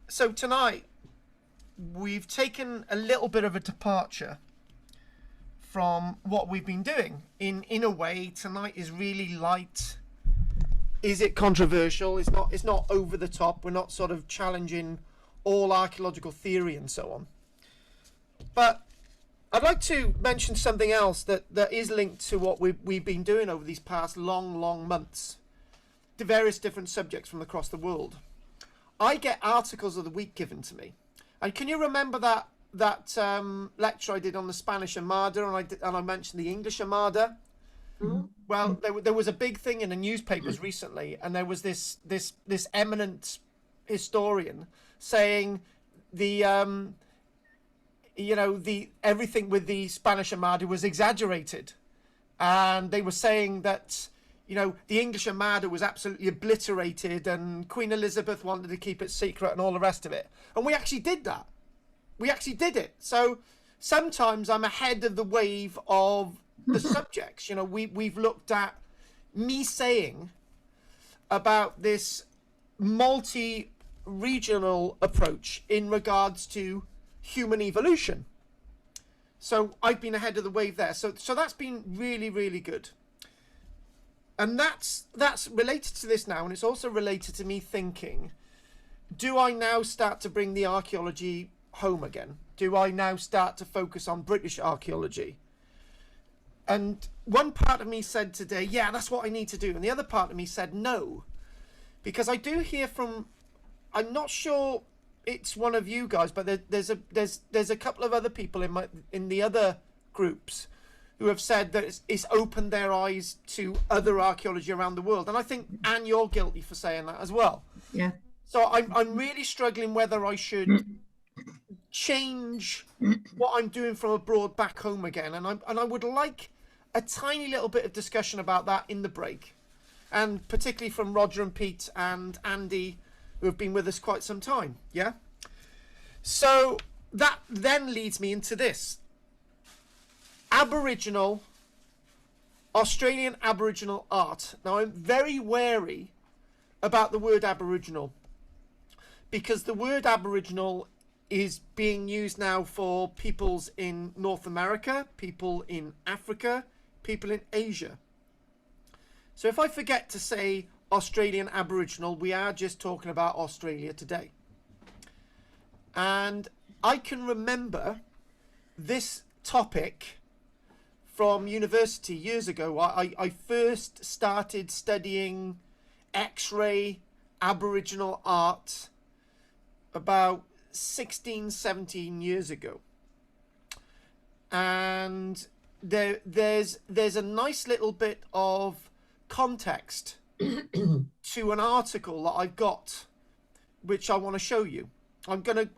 So tonight we've taken a little bit of a departure from what we've been doing. In a way, tonight is really light. Is it controversial? It's not over the top. We're not sort of challenging all archaeological theory and so on. But I'd like to mention something else that is linked to what we've been doing over these past long months, to various different subjects from across the world. I get articles of the week given to me, and can you remember that lecture I did on the Spanish Armada, and I mentioned the English Armada? Mm-hmm. Well, there was a big thing in the newspapers recently, and there was this eminent historian saying the everything with the Spanish Armada was exaggerated, and they were saying that the English Armada was absolutely obliterated, and Queen Elizabeth wanted to keep it secret and all the rest of it. And we actually did that. We actually did it. So sometimes I'm ahead of the wave of the subjects. We've looked at me saying about this multi-regional approach in regards to human evolution. So I've been ahead of the wave there. So that's been really, really good. And that's related to this now, and it's also related to me thinking, do I now start to bring the archaeology home again? Do I now start to focus on British archaeology? And one part of me said today, yeah, that's what I need to do. And the other part of me said no. Because I do hear from, I'm not sure it's one of you guys, but there's a couple of other people in the other groups who have said that it's opened their eyes to other archaeology around the world. And I think, Anne, you're guilty for saying that as well. Yeah. So I'm really struggling whether I should change what I'm doing from abroad back home again. And I would like a tiny little bit of discussion about that in the break. And particularly from Roger and Pete and Andy, who have been with us quite some time. Yeah? So that then leads me into this. Australian Aboriginal art. Now, I'm very wary about the word Aboriginal, because the word Aboriginal is being used now for peoples in North America, people in Africa, people in Asia. So if I forget to say Australian Aboriginal, we are just talking about Australia today. And I can remember this topic from university years ago. I first started studying X-ray Aboriginal art about 16, 17 years ago. And there's a nice little bit of context to an article that I've got, which I want to show you. I'm gonna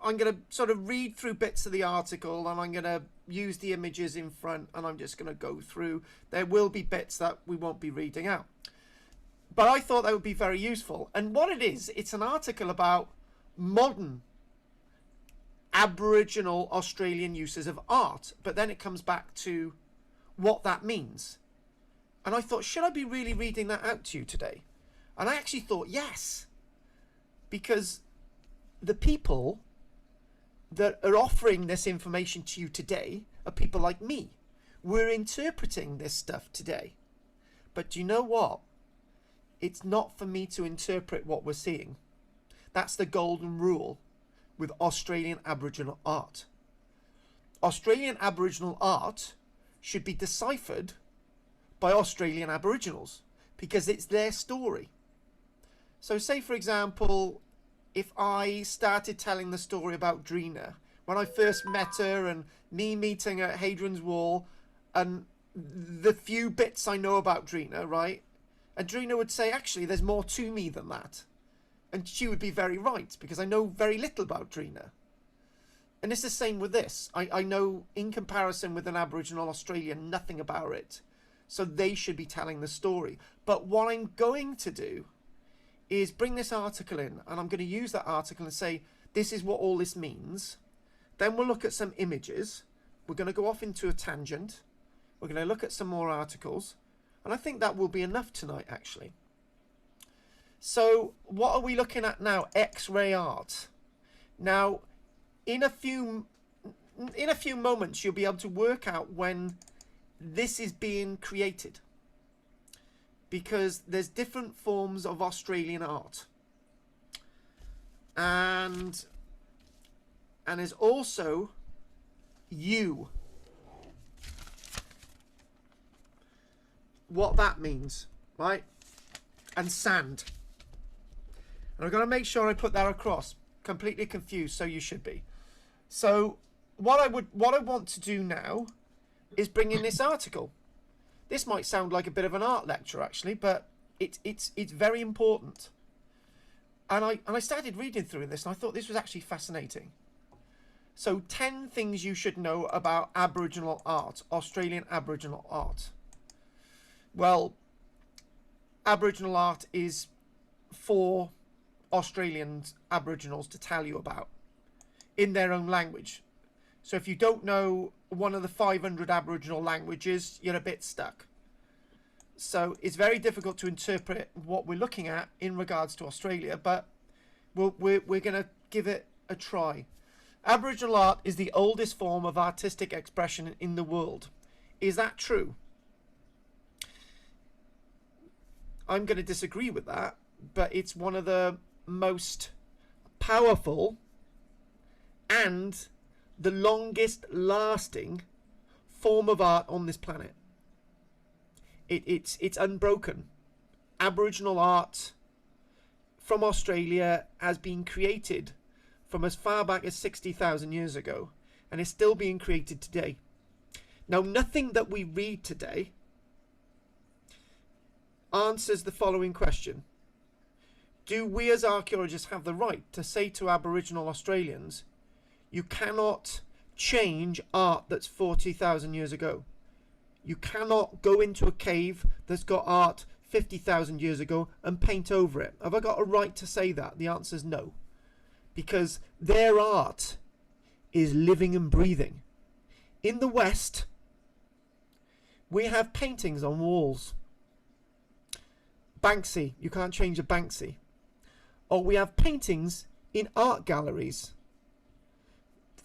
sort of read through bits of the article, and I'm gonna use the images in front, and I'm just gonna go through. There will be bits that we won't be reading out, but I thought that would be very useful. And what it is, it's an article about modern Aboriginal Australian uses of art, but then it comes back to what that means. And I thought, should I be really reading that out to you today? And I actually thought, yes, because the people that are offering this information to you today are people like me. We're interpreting this stuff today. But do you know what? It's not for me to interpret what we're seeing. That's the golden rule with Australian Aboriginal art. Australian Aboriginal art should be deciphered by Australian Aboriginals, because it's their story. So say, for example, if I started telling the story about Drina, when I first met her, and me meeting her at Hadrian's Wall, and the few bits I know about Drina, right? And Drina would say, actually, there's more to me than that. And she would be very right, because I know very little about Drina. And it's the same with this. I know, in comparison with an Aboriginal Australian, nothing about it. So they should be telling the story. But what I'm going to do is bring this article in, and I'm going to use that article and say, this is what all this means. Then we'll look at some images. We're going to go off into a tangent. We're going to look at some more articles. And I think that will be enough tonight, actually. So what are we looking at now? X-ray art. Now, in a few moments, you'll be able to work out when this is being created, because there's different forms of Australian art, and there's also you. What that means, right? And sand. And I've got to make sure I put that across. Completely confused, so you should be. So what I want to do now is bring in this article. This might sound like a bit of an art lecture, actually, but it's very important. And I started reading through this, and I thought this was actually fascinating. So 10 things you should know about Aboriginal art, Australian Aboriginal art. Well, Aboriginal art is for Australian Aboriginals to tell you about in their own language. So if you don't know one of the 500 Aboriginal languages, you're a bit stuck. So it's very difficult to interpret what we're looking at in regards to Australia, but we're going to give it a try. Aboriginal art is the oldest form of artistic expression in the world. Is that true? I'm going to disagree with that, but it's one of the most powerful and the longest lasting form of art on this planet. It's unbroken. Aboriginal art from Australia has been created from as far back as 60,000 years ago, and is still being created today. Now, nothing that we read today answers the following question. Do we as archaeologists have the right to say to Aboriginal Australians, you cannot change art that's 40,000 years ago? You cannot go into a cave that's got art 50,000 years ago and paint over it. Have I got a right to say that? The answer is no. Because their art is living and breathing. In the West, we have paintings on walls. Banksy, you can't change a Banksy. Or we have paintings in art galleries.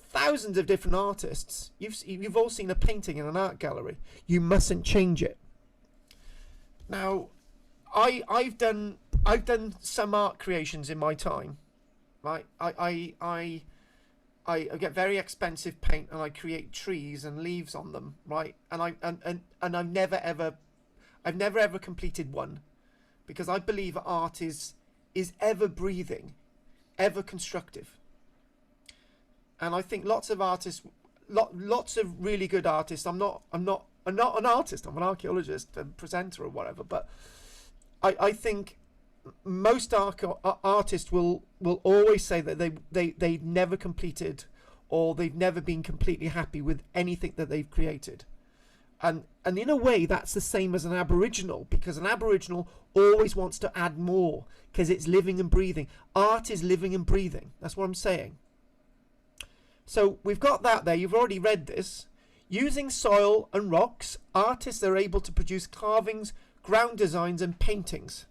Thousands of different artists. You've all seen a painting in an art gallery. You mustn't change it. Now, I've done some art creations in my time. Right? I get very expensive paint and I create trees and leaves on them. Right? And I've never ever completed one, because I believe art is ever breathing, ever constructive. And I think lots of artists, lots of really good artists. I'm not an artist. I'm an archaeologist and presenter or whatever. But I think most artists will always say that they never completed, or they've never been completely happy with anything that they've created. And in a way, that's the same as an Aboriginal, because an Aboriginal always wants to add more, because it's living and breathing. Art is living and breathing. That's what I'm saying. So we've got that there. You've already read this. Using soil and rocks, artists are able to produce carvings, ground designs, and paintings.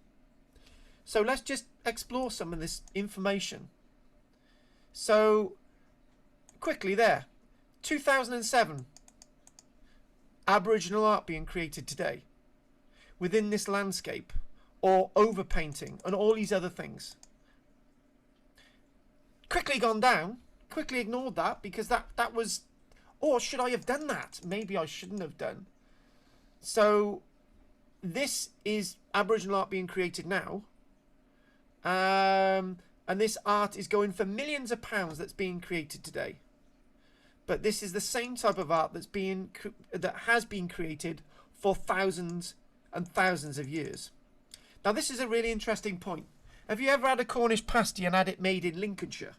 So let's just explore some of this information. So quickly there, 2007. Aboriginal art being created today within this landscape, or overpainting and all these other things. Quickly gone down, quickly ignored that, because that was, or should I have done that? Maybe I shouldn't have done. So this is Aboriginal art being created now, and this art is going for millions of pounds that's being created today. But this is the same type of art that has been created for thousands and thousands of years. Now, this is a really interesting point. Have you ever had a Cornish pasty and had it made in Lincolnshire?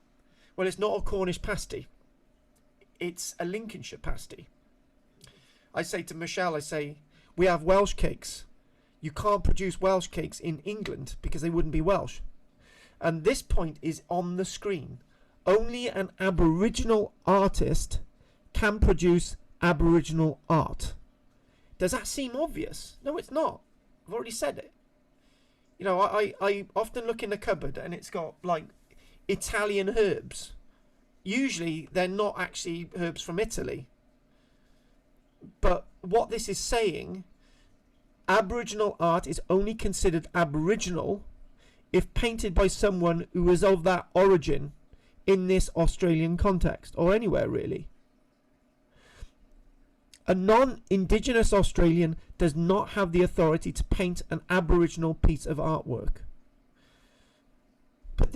Well, it's not a Cornish pasty. It's a Lincolnshire pasty. I say to Michelle, we have Welsh cakes. You can't produce Welsh cakes in England because they wouldn't be Welsh. And this point is on the screen. Only an Aboriginal artist can produce Aboriginal art. Does that seem obvious? No, it's not. I've already said it. You know, I often look in the cupboard and it's got like Italian herbs usually they're not actually herbs from Italy. But what this is saying, Aboriginal art is only considered Aboriginal if painted by someone who is of that origin in this Australian context, or anywhere really. A non-Indigenous Australian does not have the authority to paint an Aboriginal piece of artwork. But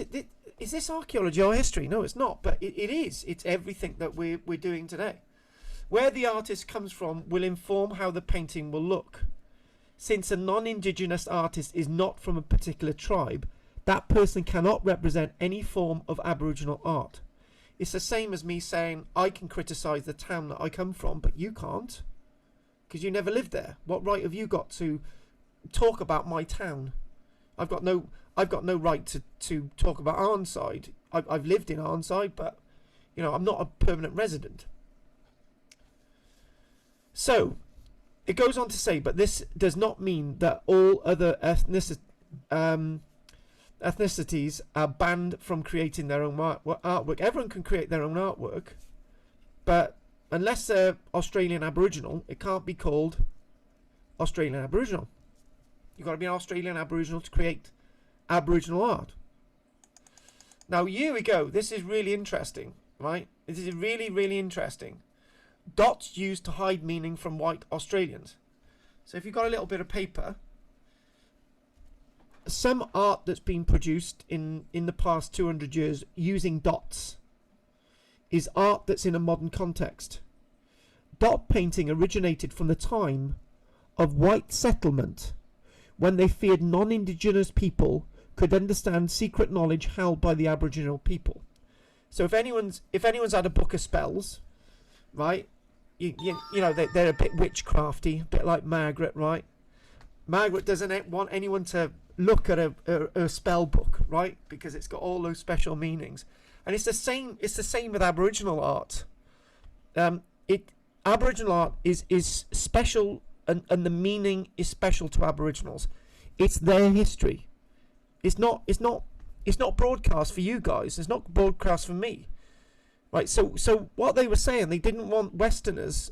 is this archaeology or history? No, it's not, but it is. It's everything that we're doing today. Where the artist comes from will inform how the painting will look. Since a non-Indigenous artist is not from a particular tribe, that person cannot represent any form of Aboriginal art. It's the same as me saying I can criticise the town that I come from, but you can't, because you never lived there. What right have you got to talk about my town? I've got no right to talk about Arnside. I've lived in Arnside, but I'm not a permanent resident. So it goes on to say, but this does not mean that all other ethnicities are banned from creating their own artwork. Everyone can create their own artwork, but unless they're Australian Aboriginal, it can't be called Australian Aboriginal. You've got to be an Australian Aboriginal to create Aboriginal art. Now here we go. This is really interesting, right? This is really, really interesting. Dots used to hide meaning from white Australians. So if you've got a little bit of paper, some art that's been produced in the past 200 years using dots is art that's in a modern context. Dot painting originated from the time of white settlement, when they feared non-Indigenous people could understand secret knowledge held by the Aboriginal people. So if anyone's had a book of spells, right? You know they're a bit witchcrafty, a bit like Margaret, right? Margaret doesn't want anyone to look at a spell book, right? Because it's got all those special meanings, and it's the same. It's the same with Aboriginal art. Aboriginal art is special, and the meaning is special to Aboriginals. It's their history. It's not broadcast for you guys. It's not broadcast for me. Right, so what they were saying, they didn't want Westerners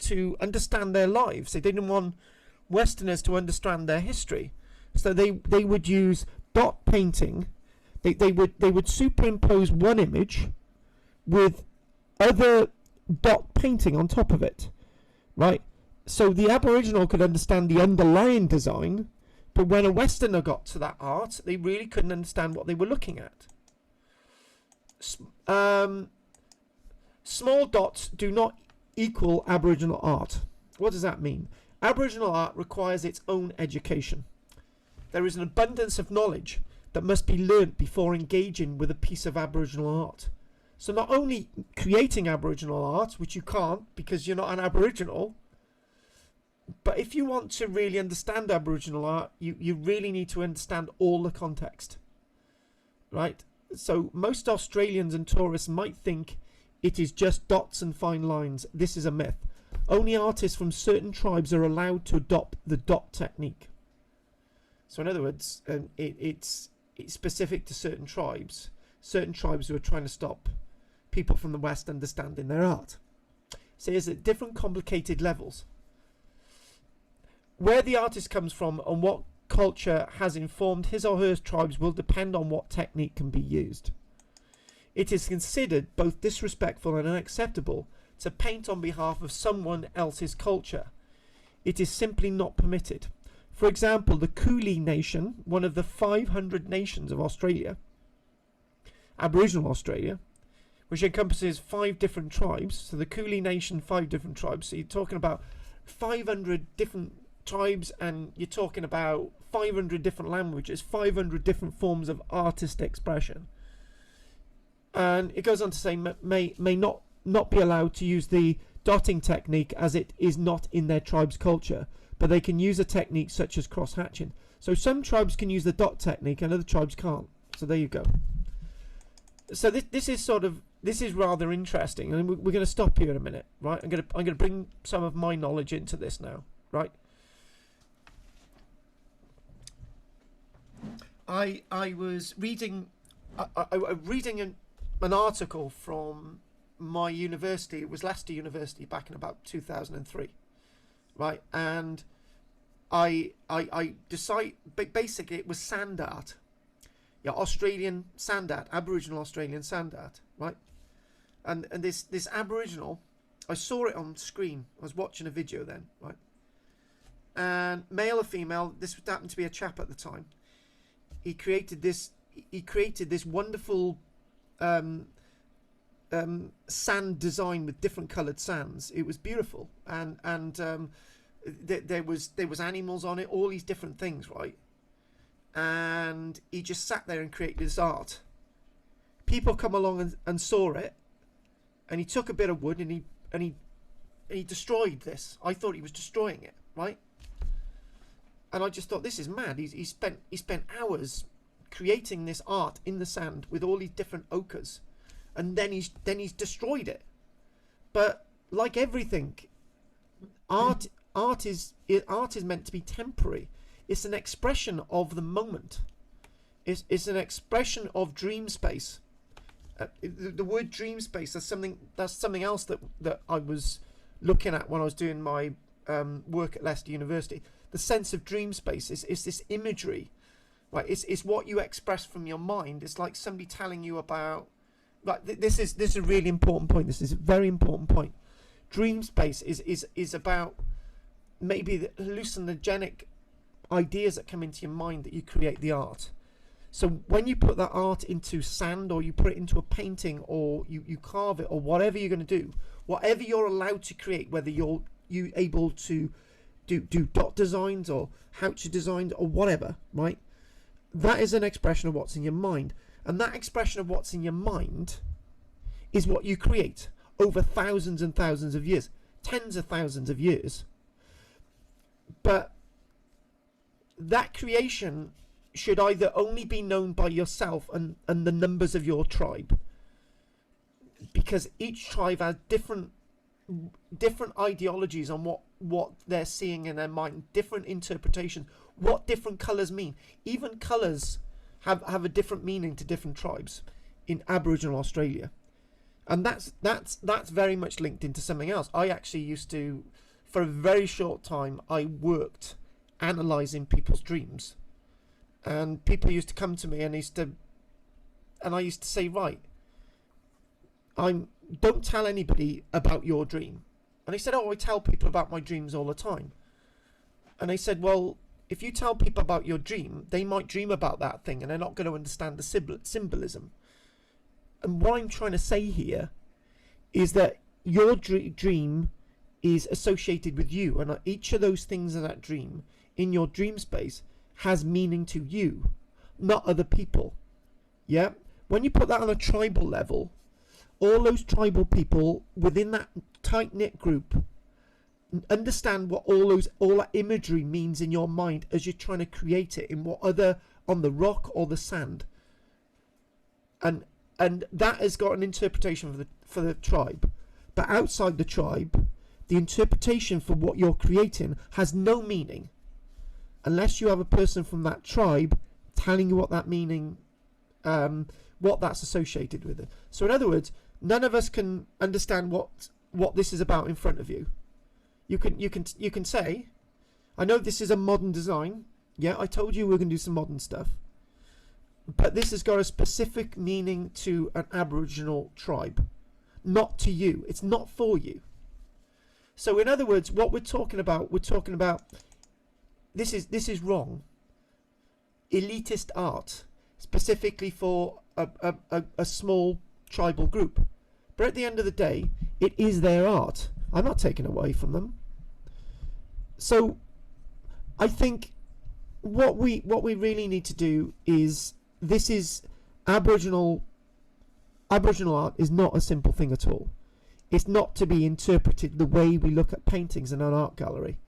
to understand their lives. They didn't want Westerners to understand their history. So they would use dot painting. They would superimpose one image with other dot painting on top of it. Right? So the Aboriginal could understand the underlying design, but when a Westerner got to that art, they really couldn't understand what they were looking at. Small dots do not equal Aboriginal art. What does that mean? Aboriginal art requires its own education. There is an abundance of knowledge that must be learnt before engaging with a piece of Aboriginal art. So not only creating Aboriginal art, which you can't because you're not an Aboriginal, but if you want to really understand Aboriginal art, you really need to understand all the context. Right? So most Australians and tourists might think it is just dots and fine lines. This is a myth. Only artists from certain tribes are allowed to adopt the dot technique. So in other words, it's specific to certain tribes who are trying to stop people from the West understanding their art. So it's at different complicated levels. Where the artist comes from and what culture has informed his or her tribes will depend on what technique can be used. It is considered both disrespectful and unacceptable to paint on behalf of someone else's culture. It is simply not permitted. For example, the Kulin Nation, one of the 500 nations of Australia, Aboriginal Australia, which encompasses 5 different tribes. So the Kulin Nation, 5 different tribes. So you're talking about 500 different tribes, and you're talking about 500 different languages, 500 different forms of artist expression. And it goes on to say may not be allowed to use the dotting technique as it is not in their tribe's culture, but they can use a technique such as cross-hatching. So some tribes can use the dot technique and other tribes can't. So there you go. So this is rather interesting, and we're going to stop here in a minute, right? I'm going to bring some of my knowledge into this now, right? I was reading an article from my university. It was Leicester University back in about 2003, right? And I decided, basically it was sand art. Yeah, Australian sand art, Aboriginal Australian sand art, right? And this Aboriginal, I saw it on screen. I was watching a video then, right? And male or female, this happened to be a chap at the time. He created this wonderful sand design with different coloured sands. It was beautiful, and there was animals on it, all these different things, right? And he just sat there and created this art. People come along and saw it, and he took a bit of wood and he destroyed this. I thought he was destroying it, right? And I just thought, this is mad. He spent hours creating this art in the sand with all these different ochres, and then he's destroyed it. But like everything, art is meant to be temporary. It's an expression of the moment. It's an expression of dream space. The word dream space, that's something else that I was looking at when I was doing my work at Leicester University. The sense of dream space is this imagery, right? It's what you express from your mind. It's like somebody telling you about, like, this is a really important point. This is a very important point. Dream space is about maybe the hallucinogenic ideas that come into your mind that you create the art. So when you put that art into sand, or you put it into a painting, or you carve it, or whatever you're going to do, whatever you're allowed to create, whether you able to do dot designs or houcher designs or whatever, right? That is an expression of what's in your mind. And that expression of what's in your mind is what you create over thousands and thousands of years, tens of thousands of years. But that creation should either only be known by yourself and the numbers of your tribe, because each tribe has different ideologies on what they're seeing in their mind, different interpretations, what different colours mean. Even colours have a different meaning to different tribes in Aboriginal Australia, and that's very much linked into something else. I actually used to, for a very short time, I worked analysing people's dreams, and people used to come to me and I used to say, right, don't tell anybody about your dream. And he said, oh, I tell people about my dreams all the time. And I said, well, if you tell people about your dream, they might dream about that thing and they're not going to understand the symbolism. And what I'm trying to say here is that your dream is associated with you, and each of those things in that dream, in your dream space, has meaning to you, not other people. Yeah? When you put that on a tribal level, all those tribal people within that tight-knit group understand what all that imagery means in your mind as you're trying to create it in on the rock or the sand, and that has got an interpretation for the tribe. But outside the tribe, the interpretation for what you're creating has no meaning unless you have a person from that tribe telling you what that meaning, what that's associated with it. So in other words, none of us can understand what this is about in front of you. You can say, I know this is a modern design. Yeah, I told you we're going to do some modern stuff. But this has got a specific meaning to an Aboriginal tribe, not to you. It's not for you. So in other words, what we're talking about this is wrong. Elitist art, specifically for a small tribal group. But at the end of the day, it is their art. I'm not taking away from them. So I think what we really need to do is, this is Aboriginal art is not a simple thing at all. It's not to be interpreted the way we look at paintings in an art gallery.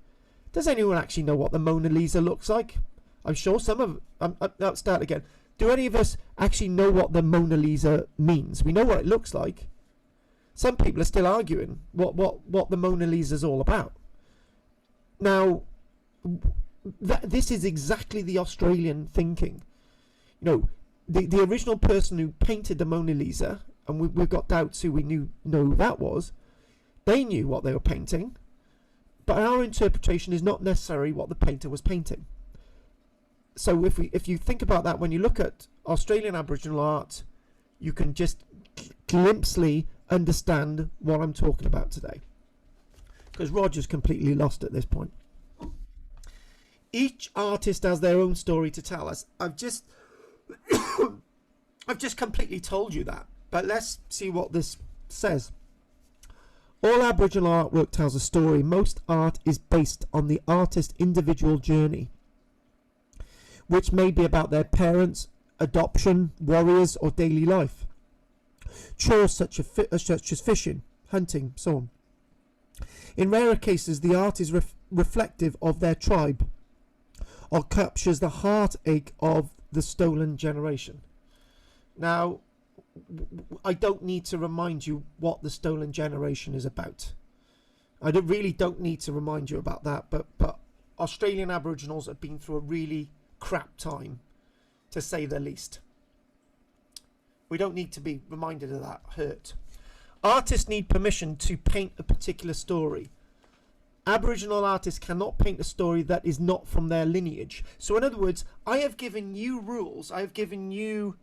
Does anyone actually know what the Mona Lisa looks like? I'm sure some of let's start again. Do any of us actually know what the Mona Lisa means? We know what it looks like. Some people are still arguing what the Mona Lisa is all about. Now, this is exactly the Australian thinking. You know, the original person who painted the Mona Lisa, and we've got doubts who we know who that was. They knew what they were painting, but our interpretation is not necessarily what the painter was painting. So if you think about that, when you look at Australian Aboriginal art, you can just glimpsely understand what I'm talking about today. Because Roger's completely lost at this point. Each artist has their own story to tell us. I've just completely told you that. But let's see what this says. All Aboriginal artwork tells a story. Most art is based on the artist's individual journey, which may be about their parents, adoption, warriors, or daily life. Chores such as fishing, hunting, so on. In rarer cases, the art is reflective of their tribe, or captures the heartache of the stolen generation. Now, I don't need to remind you what the stolen generation is about. I really don't need to remind you about that, but Australian Aboriginals have been through a really crap time, to say the least. We don't need to be reminded of that hurt. Artists need permission to paint a particular story. Aboriginal artists cannot paint a story that is not from their lineage. So in other words, I have given you rules. I've given you...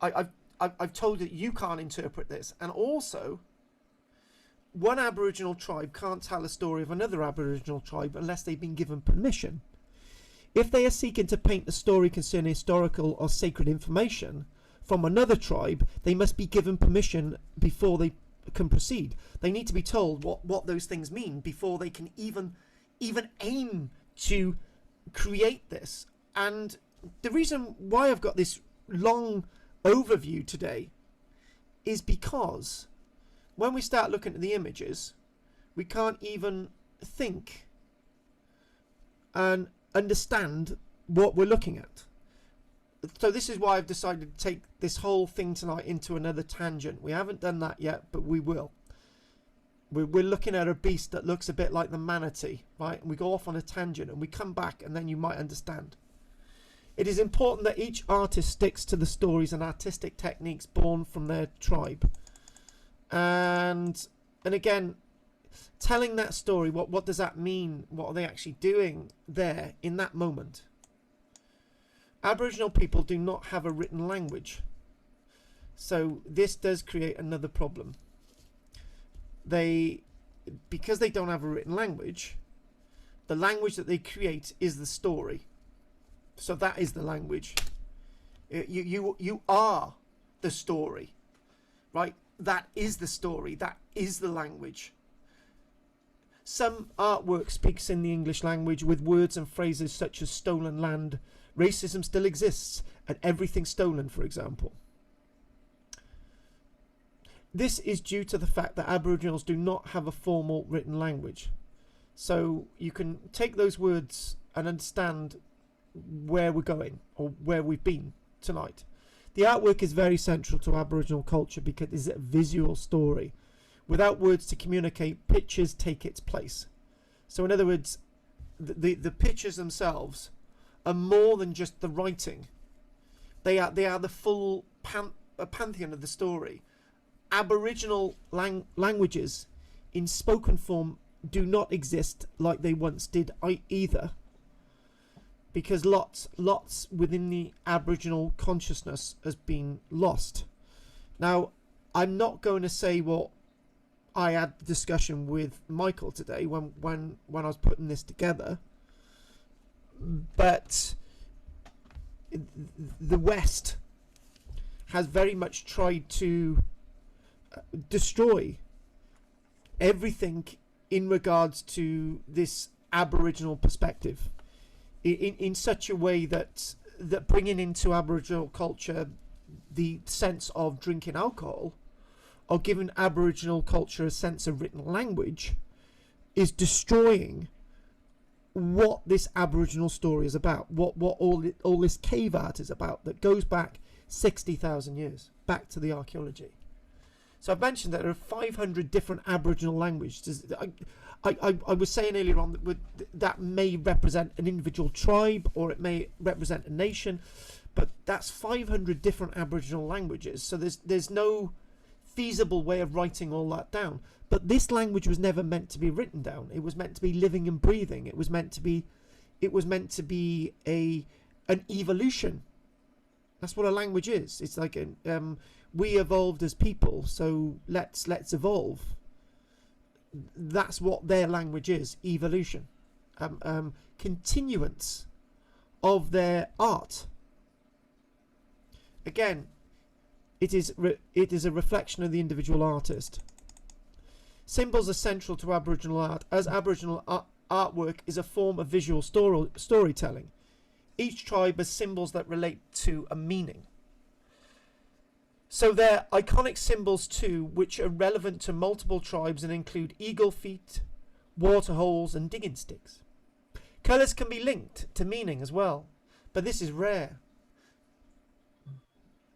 I've told you that you can't interpret this. And also, one Aboriginal tribe can't tell a story of another Aboriginal tribe unless they've been given permission. If they are seeking to paint a story concerning historical or sacred information from another tribe, they must be given permission before they can proceed. They need to be told what those things mean before they can even aim to create this. And the reason why I've got this long overview today is because when we start looking at the images, we can't even think and understand what we're looking at. So this is why I've decided to take this whole thing tonight into another tangent. We haven't done that yet, but we will. We're looking at a beast that looks a bit like the manatee, right? And we go off on a tangent and we come back and then you might understand. It is important that each artist sticks to the stories and artistic techniques born from their tribe. And again, telling that story, what does that mean? What are they actually doing there in that moment? Aboriginal people do not have a written language. So this does create another problem. Because they don't have a written language, the language that they create is the story. So that is the language. You are the story, right? That is the story. That is the language. Some artwork speaks in the English language with words and phrases such as stolen land. Racism still exists, and everything stolen, for example. This is due to the fact that Aboriginals do not have a formal written language. So you can take those words and understand where we're going or where we've been tonight. The artwork is very central to Aboriginal culture because it's a visual story. Without words to communicate, pictures take its place. So in other words, the pictures themselves are more than just the writing. They are the full pantheon of the story. Aboriginal languages in spoken form do not exist like they once did either, because lots within the Aboriginal consciousness has been lost. Now, I'm not going to say what I had the discussion with Michael today when I was putting this together, but the West has very much tried to destroy everything in regards to this Aboriginal perspective in such a way that bringing into Aboriginal culture the sense of drinking alcohol or giving Aboriginal culture a sense of written language is destroying what this Aboriginal story is about, what all this cave art is about that goes back 60,000 years, back to the archaeology. So I've mentioned that there are 500 different Aboriginal languages. I was saying earlier on that may represent an individual tribe or it may represent a nation, but that's 500 different Aboriginal languages. So there's no feasible way of writing all that down. But this language was never meant to be written down. It was meant to be living and breathing. It was meant to be an evolution. That's what a language is. It's like we evolved as people, so let's evolve. That's what their language is, evolution. Continuance of their art. Again, it is a reflection of the individual artist. Symbols are central to Aboriginal art, as Aboriginal artwork is a form of visual storytelling. Each tribe has symbols that relate to a meaning. So they're iconic symbols too, which are relevant to multiple tribes and include eagle feet, water holes and digging sticks. Colours can be linked to meaning as well, but this is rare.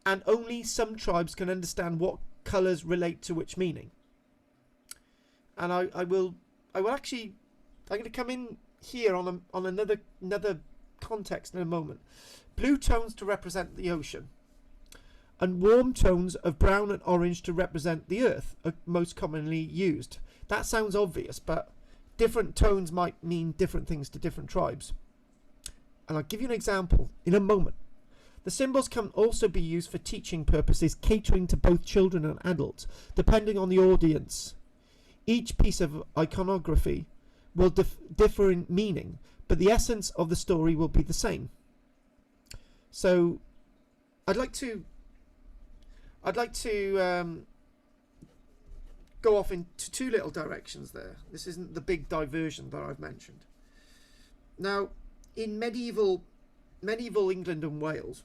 And only some tribes can understand what colours relate to which meaning. And I'm going to come in here on another context in a moment. Blue tones to represent the ocean, and warm tones of brown and orange to represent the earth are most commonly used. That sounds obvious, but different tones might mean different things to different tribes. And I'll give you an example in a moment. The symbols can also be used for teaching purposes, catering to both children and adults, depending on the audience. Each piece of iconography will differ in meaning, but the essence of the story will be the same. So I'd like to go off into two little directions there. This isn't the big diversion that I've mentioned. Now, in medieval England and Wales,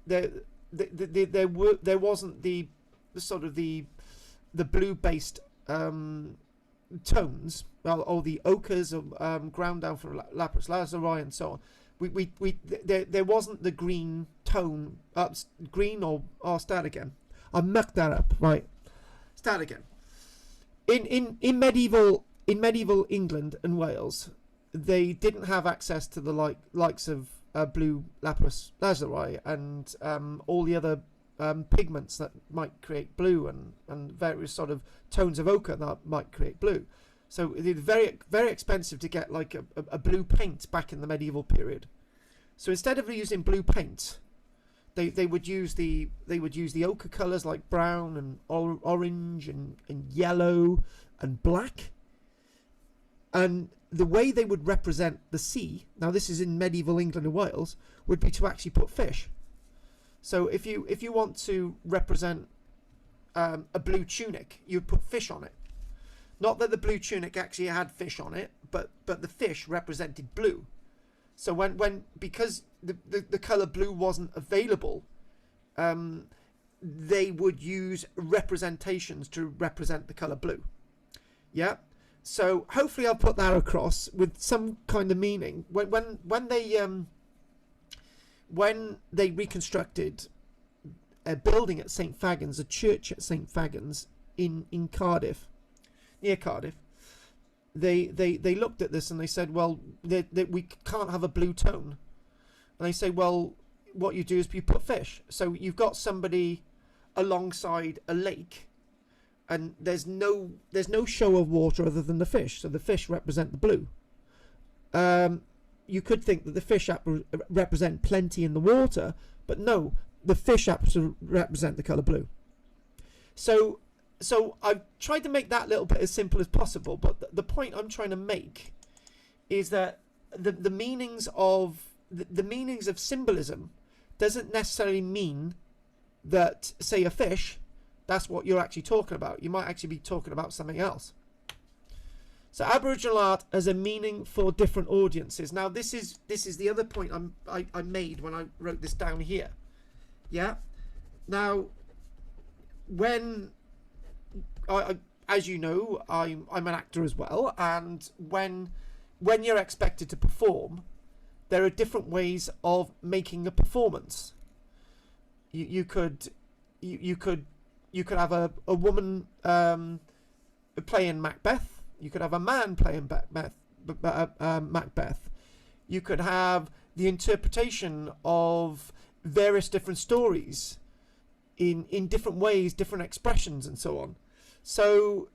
there wasn't the sort of the blue-based tones, or the ochres, ground down from lapis lazuli and so on. There wasn't the green tone. Green or start again. I mucked that up. Right, start again. In medieval England and Wales, they didn't have access to the likes of blue lapis lazuli and all the other pigments that might create blue and various sort of tones of ochre that might create blue. So it's very, very expensive to get like a blue paint back in the medieval period. So instead of using blue paint, they would use the ochre colours like brown and orange and yellow and black. And the way they would represent the sea, now this is in medieval England and Wales, would be to actually put fish. So if you want to represent a blue tunic, you'd put fish on it. Not that the blue tunic actually had fish on it, but the fish represented blue. So because the colour blue wasn't available, they would use representations to represent the colour blue. Yeah. So hopefully I'll put that across with some kind of meaning. When they reconstructed a building at St Fagans, a church at St Fagans in Cardiff, near Cardiff, they looked at this and they said, well, we can't have a blue tone. And they say, well, what you do is you put fish. So you've got somebody alongside a lake, and there's no show of water other than the fish. So the fish represent the blue. You could think that the fish represent plenty in the water, but no, the fish represent the colour blue. So I've tried to make that little bit as simple as possible, but the point I'm trying to make is that the meanings of symbolism doesn't necessarily mean that, say, a fish, that's what you're actually talking about. You might actually be talking about something else. So Aboriginal art has a meaning for different audiences. Now this is the other point I made when I wrote this down here. Yeah. Now, when as you know, I'm an actor as well, and when you're expected to perform, there are different ways of making a performance. You could have a woman playing Macbeth. You could have a man playing Macbeth. You could have the interpretation of various different stories in different ways, different expressions and so on. So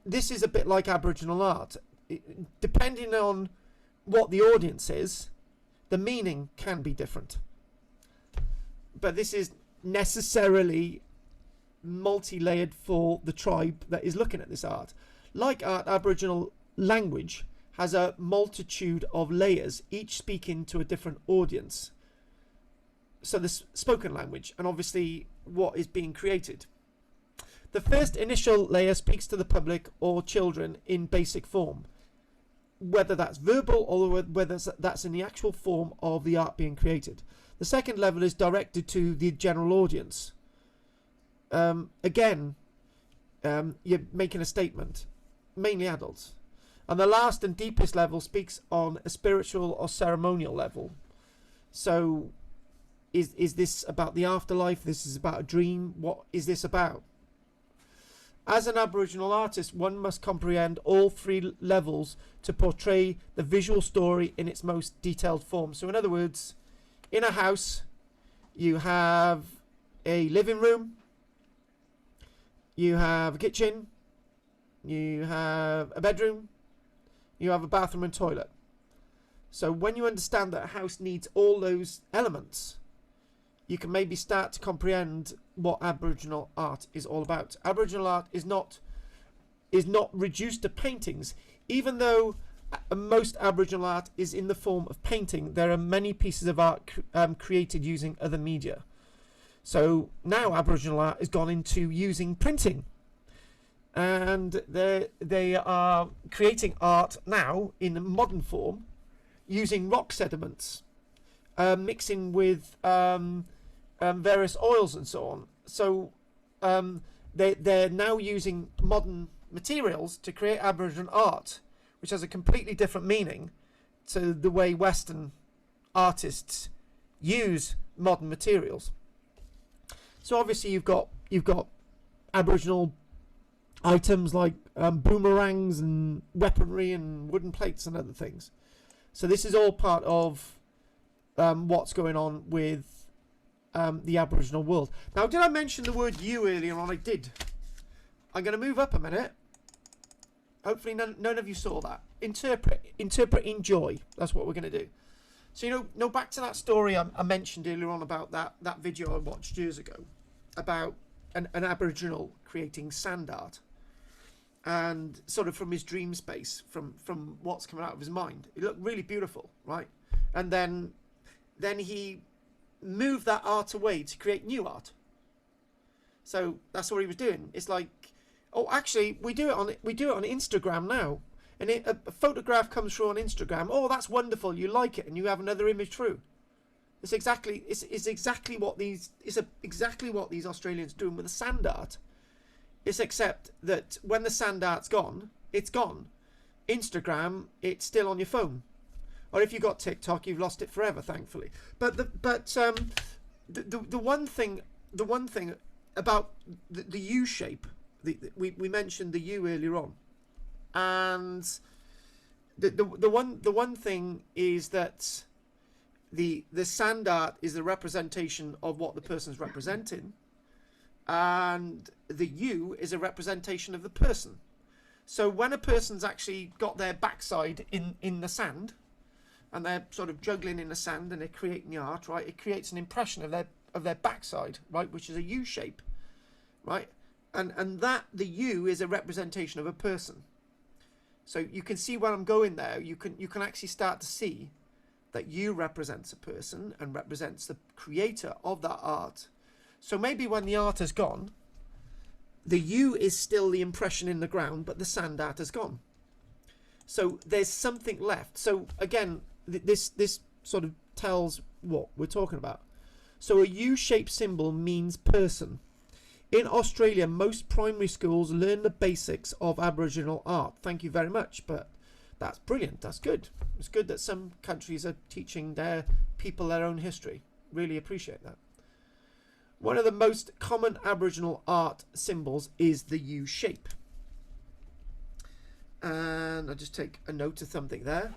this is a bit like Aboriginal art. Depending on what the audience is, the meaning can be different. But this is necessarily multi-layered for the tribe that is looking at this art. Like art, Aboriginal language has a multitude of layers, each speaking to a different audience. So the spoken language, and obviously what is being created. The first initial layer speaks to the public or children in basic form, whether that's verbal or whether that's in the actual form of the art being created. The second level is directed to the general audience. Again, you're making a statement, mainly adults. And the last and deepest level speaks on a spiritual or ceremonial level. So is this about the afterlife? This is about a dream? What is this about? As an Aboriginal artist, one must comprehend all three levels to portray the visual story in its most detailed form. So in other words, in a house, you have a living room, you have a kitchen, you have a bedroom, you have a bathroom and toilet. So when you understand that a house needs all those elements, you can maybe start to comprehend what Aboriginal art is all about. Aboriginal art is not reduced to paintings. Even though most Aboriginal art is in the form of painting, there are many pieces of art created using other media. So now Aboriginal art has gone into using printing, and they are creating art now in a modern form using rock sediments, mixing with various oils and so on. So they're now using modern materials to create Aboriginal art, which has a completely different meaning to the way Western artists use modern materials. So obviously you've got Aboriginal items like boomerangs and weaponry and wooden plates and other things. So this is all part of what's going on with the Aboriginal world. Now, did I mention the word "you" earlier on? I did. I'm going to move up a minute. Hopefully none of you saw that. Interpret, enjoy. That's what we're going to do. So, back to that story I mentioned earlier on about that video I watched years ago about an Aboriginal creating sand art, and sort of from his dream space, from what's coming out of his mind. It looked really beautiful, right? And then he moved that art away to create new art. So that's what he was doing. It's like, oh, actually, we do it on Instagram now, and a photograph comes through on Instagram. Oh, that's wonderful. You like it, and you have another image through. It's exactly what these Australians are doing with the sand art. It's except that when the sand art's gone, it's gone. Instagram, it's still on your phone, or if you've got TikTok, you've lost it forever, thankfully. But the one thing about the U shape, we mentioned the U earlier on, and the one thing is that the sand art is the representation of what the person's representing, and the U is a representation of the person. So when a person's actually got their backside in the sand, and they're sort of juggling in the sand and they're creating the art, right, it creates an impression of their backside, right, which is a U shape, right, and that the U is a representation of a person. So you can see where I'm going there. You can actually start to see that U represents a person and represents the creator of that art. So maybe when the art has gone, the U is still the impression in the ground, but the sand art has gone. So there's something left. So again, this sort of tells what we're talking about. So a U-shaped symbol means person. In Australia, most primary schools learn the basics of Aboriginal art. Thank you very much, but that's brilliant. That's good. It's good that some countries are teaching their people their own history. Really appreciate that. One of the most common Aboriginal art symbols is the U shape. And I'll just take a note of something there,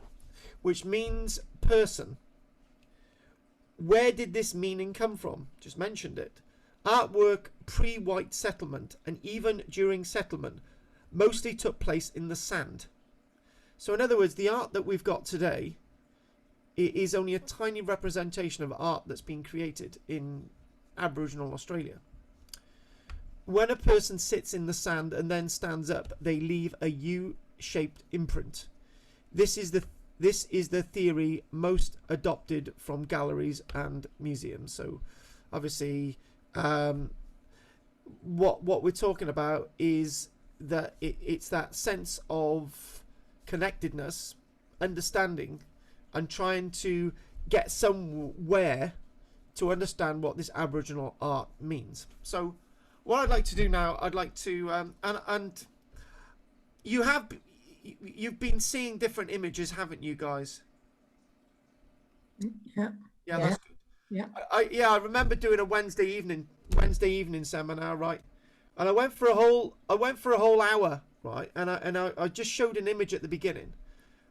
which means person. Where did this meaning come from? Just mentioned it. Artwork pre-white settlement and even during settlement mostly took place in the sand. So in other words, the art that we've got today is only a tiny representation of art that's been created in Aboriginal Australia. When a person sits in the sand and then stands up, they leave a U-shaped imprint. This is the theory most adopted from galleries and museums. So obviously what we're talking about is that it's that sense of connectedness, understanding, and trying to get somewhere to understand what this Aboriginal art means. So what I'd like to do now, I'd like to and you've been seeing different images, haven't you guys? Yeah. Yeah, that's good. Yeah. I remember doing a Wednesday evening seminar, right? And I went for a whole hour, right? And I just showed an image at the beginning,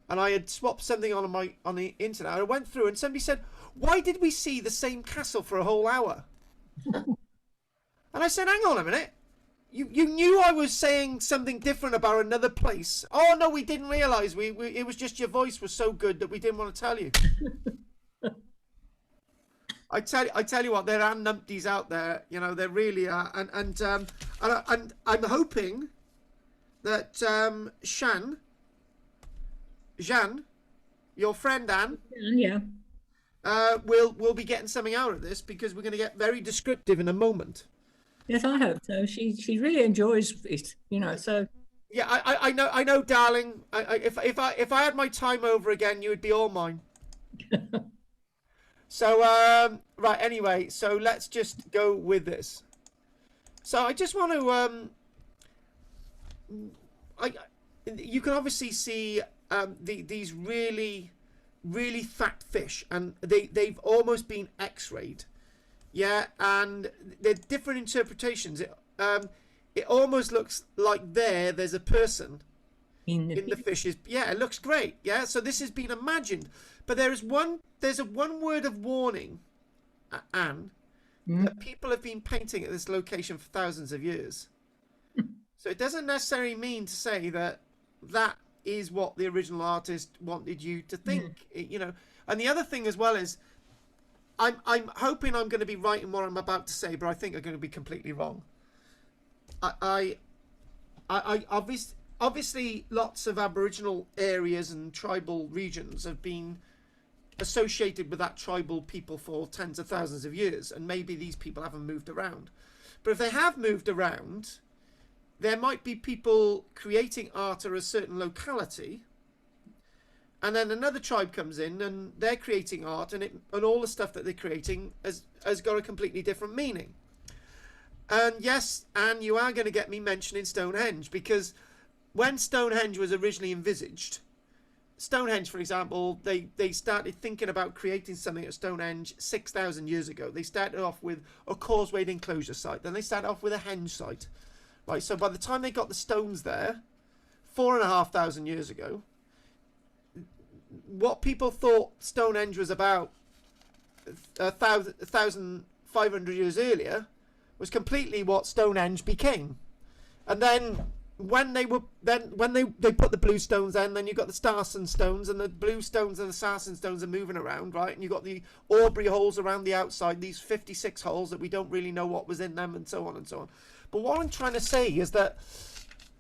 and I had swapped something on the internet. And I went through, and somebody said, "Why did we see the same castle for a whole hour?" And I said, "Hang on a minute. You knew I was saying something different about another place." "Oh no, we didn't realise. It was just your voice was so good that we didn't want to tell you." I tell you what, there are numpties out there, you know, there really are, and I'm hoping that Jeanne, your friend Anne, Yeah. will be getting something out of this, because we're going to get very descriptive in a moment. Yes, I hope so. She really enjoys it, you know. So yeah, I know, darling. If I had my time over again, you would be all mine. So right, anyway, so let's just go with this. So I just want to you can obviously see these really fat fish, and they've almost been x-rayed. Yeah, and they're different interpretations. It almost looks like there's a person in the fishes. Yeah, it looks great. Yeah, so this has been imagined, but there's a one word of warning, Anne, that people have been painting at this location for thousands of years. So it doesn't necessarily mean to say that is what the original artist wanted you to think. You know, and the other thing as well is, I'm hoping I'm going to be right in what I'm about to say, but I think I'm going to be completely wrong. I obviously lots of Aboriginal areas and tribal regions have been associated with that tribal people for tens of thousands of years, and maybe these people haven't moved around. But if they have moved around, there might be people creating art at a certain locality, and then another tribe comes in and they're creating art, and all the stuff that they're creating has got a completely different meaning. And yes, Anne, you are going to get me mentioning Stonehenge, because when Stonehenge was originally envisaged, Stonehenge, for example, they started thinking about creating something at Stonehenge 6,000 years ago. They started off with a causewayed enclosure site. Then they started off with a henge site. Right, so by the time they got the stones there, 4,500 years ago, what people thought Stonehenge was about 1,500 years earlier was completely what Stonehenge became. And then when they put the blue stones in, then you've got the Sarsen stones, and the blue stones and the Sarsen stones are moving around, right? And you've got the Aubrey holes around the outside, these 56 holes that we don't really know what was in them, and so on and so on. But what I'm trying to say is that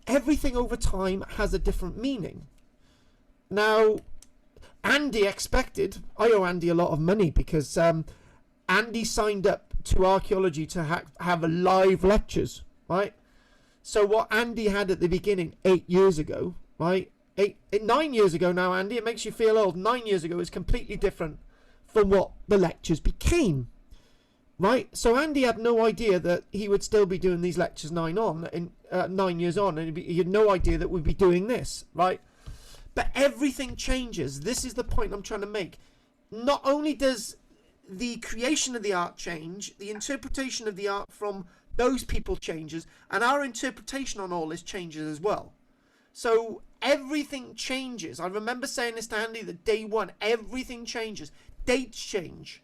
everything over time has a different meaning. Now, Andy expected, I owe Andy a lot of money, because Andy signed up to archaeology to have a live lectures, right? So what Andy had at the beginning 8 years ago, right? 9 years ago now, Andy, it makes you feel old. 9 years ago is completely different from what the lectures became, right? So Andy had no idea that he would still be doing these lectures 9 years on, and he had no idea that we'd be doing this, right? But everything changes. This is the point I'm trying to make. Not only does the creation of the art change, the interpretation of the art from those people changes, and our interpretation on all this changes as well. So everything changes. I remember saying this to Andy that day one, everything changes. Dates change.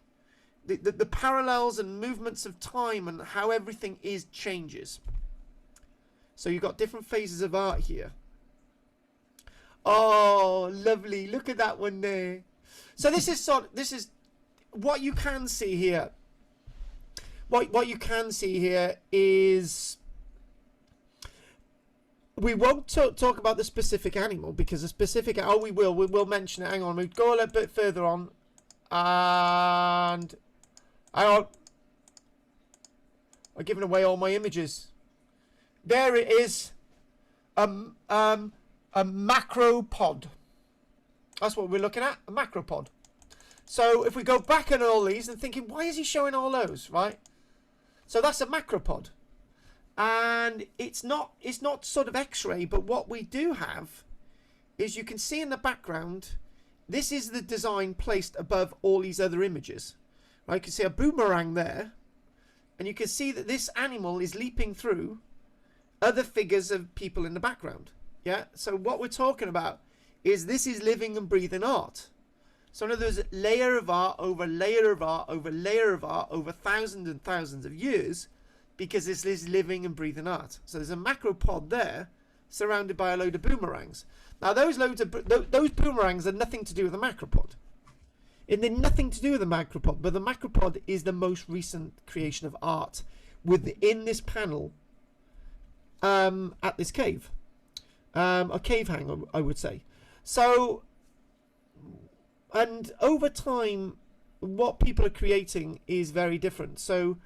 the parallels and movements of time and how everything changes. So you've got different phases of art here. Oh, lovely. Look at that one there. So this is what you can see here. What you can see here is, we won't talk about the specific animal, because the specific, we will mention it. Hang on, we'll go a little bit further on. And hang on, I'm giving away all my images. There it is. A macropod. That's what we're looking at, a macropod. So if we go back on all these and thinking, why is he showing all those, right? So that's a macropod. And it's not sort of X-ray, but what we do have is, you can see in the background, this is the design placed above all these other images. Right? You can see a boomerang there, and you can see that this animal is leaping through other figures of people in the background. Yeah. So what we're talking about is, this is living and breathing art. So in other words, layer of art over layer of art over layer of art over thousands and thousands of years, because this is living and breathing art. So there's a macropod there, surrounded by a load of boomerangs. Now those boomerangs are nothing to do with the macropod. And they're nothing to do with the macropod, but the macropod is the most recent creation of art within this panel, at this cave. A cave hang, I would say. So, and over time, what people are creating is very different. So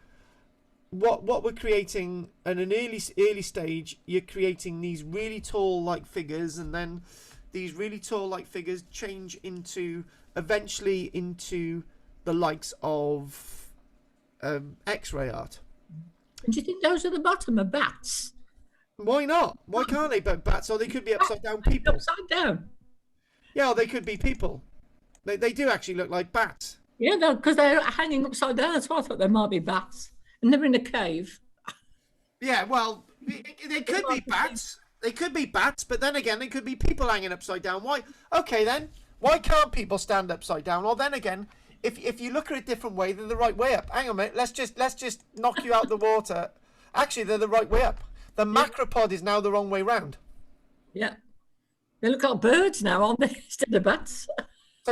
what we're creating at an early stage, you're creating these really tall like figures, and then these really tall like figures change into, eventually into the likes of X-ray art. And do you think those at the bottom are bats? Why not? Why can't they be bats? Or they could be upside down people. Upside down. Yeah, or they could be people. They do actually look like bats. Yeah, because they're hanging upside down, so I thought they might be bats. And they're in a cave. Yeah, well, they could be bats. They could be bats, but then again, they could be people hanging upside down. Why? Okay, then. Why can't people stand upside down? Or then again, if you look at it a different way, they're the right way up. Hang on a minute. Let's just knock you out of the water. Actually, they're the right way up. The macropod is now the wrong way round. Yeah. They look like birds now, aren't they? Instead of bats.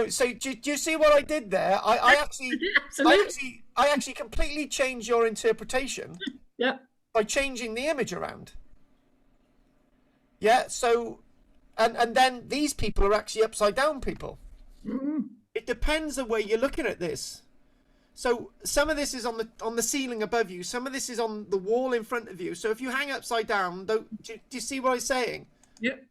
So do you see what I did there? I actually completely changed your interpretation. Yeah. By changing the image around. Yeah. So, and then these people are actually upside down people. Mm-hmm. It depends the way you're looking at this. So some of this is on the ceiling above you. Some of this is on the wall in front of you. So if you hang upside down, do you see what I'm saying? Yep.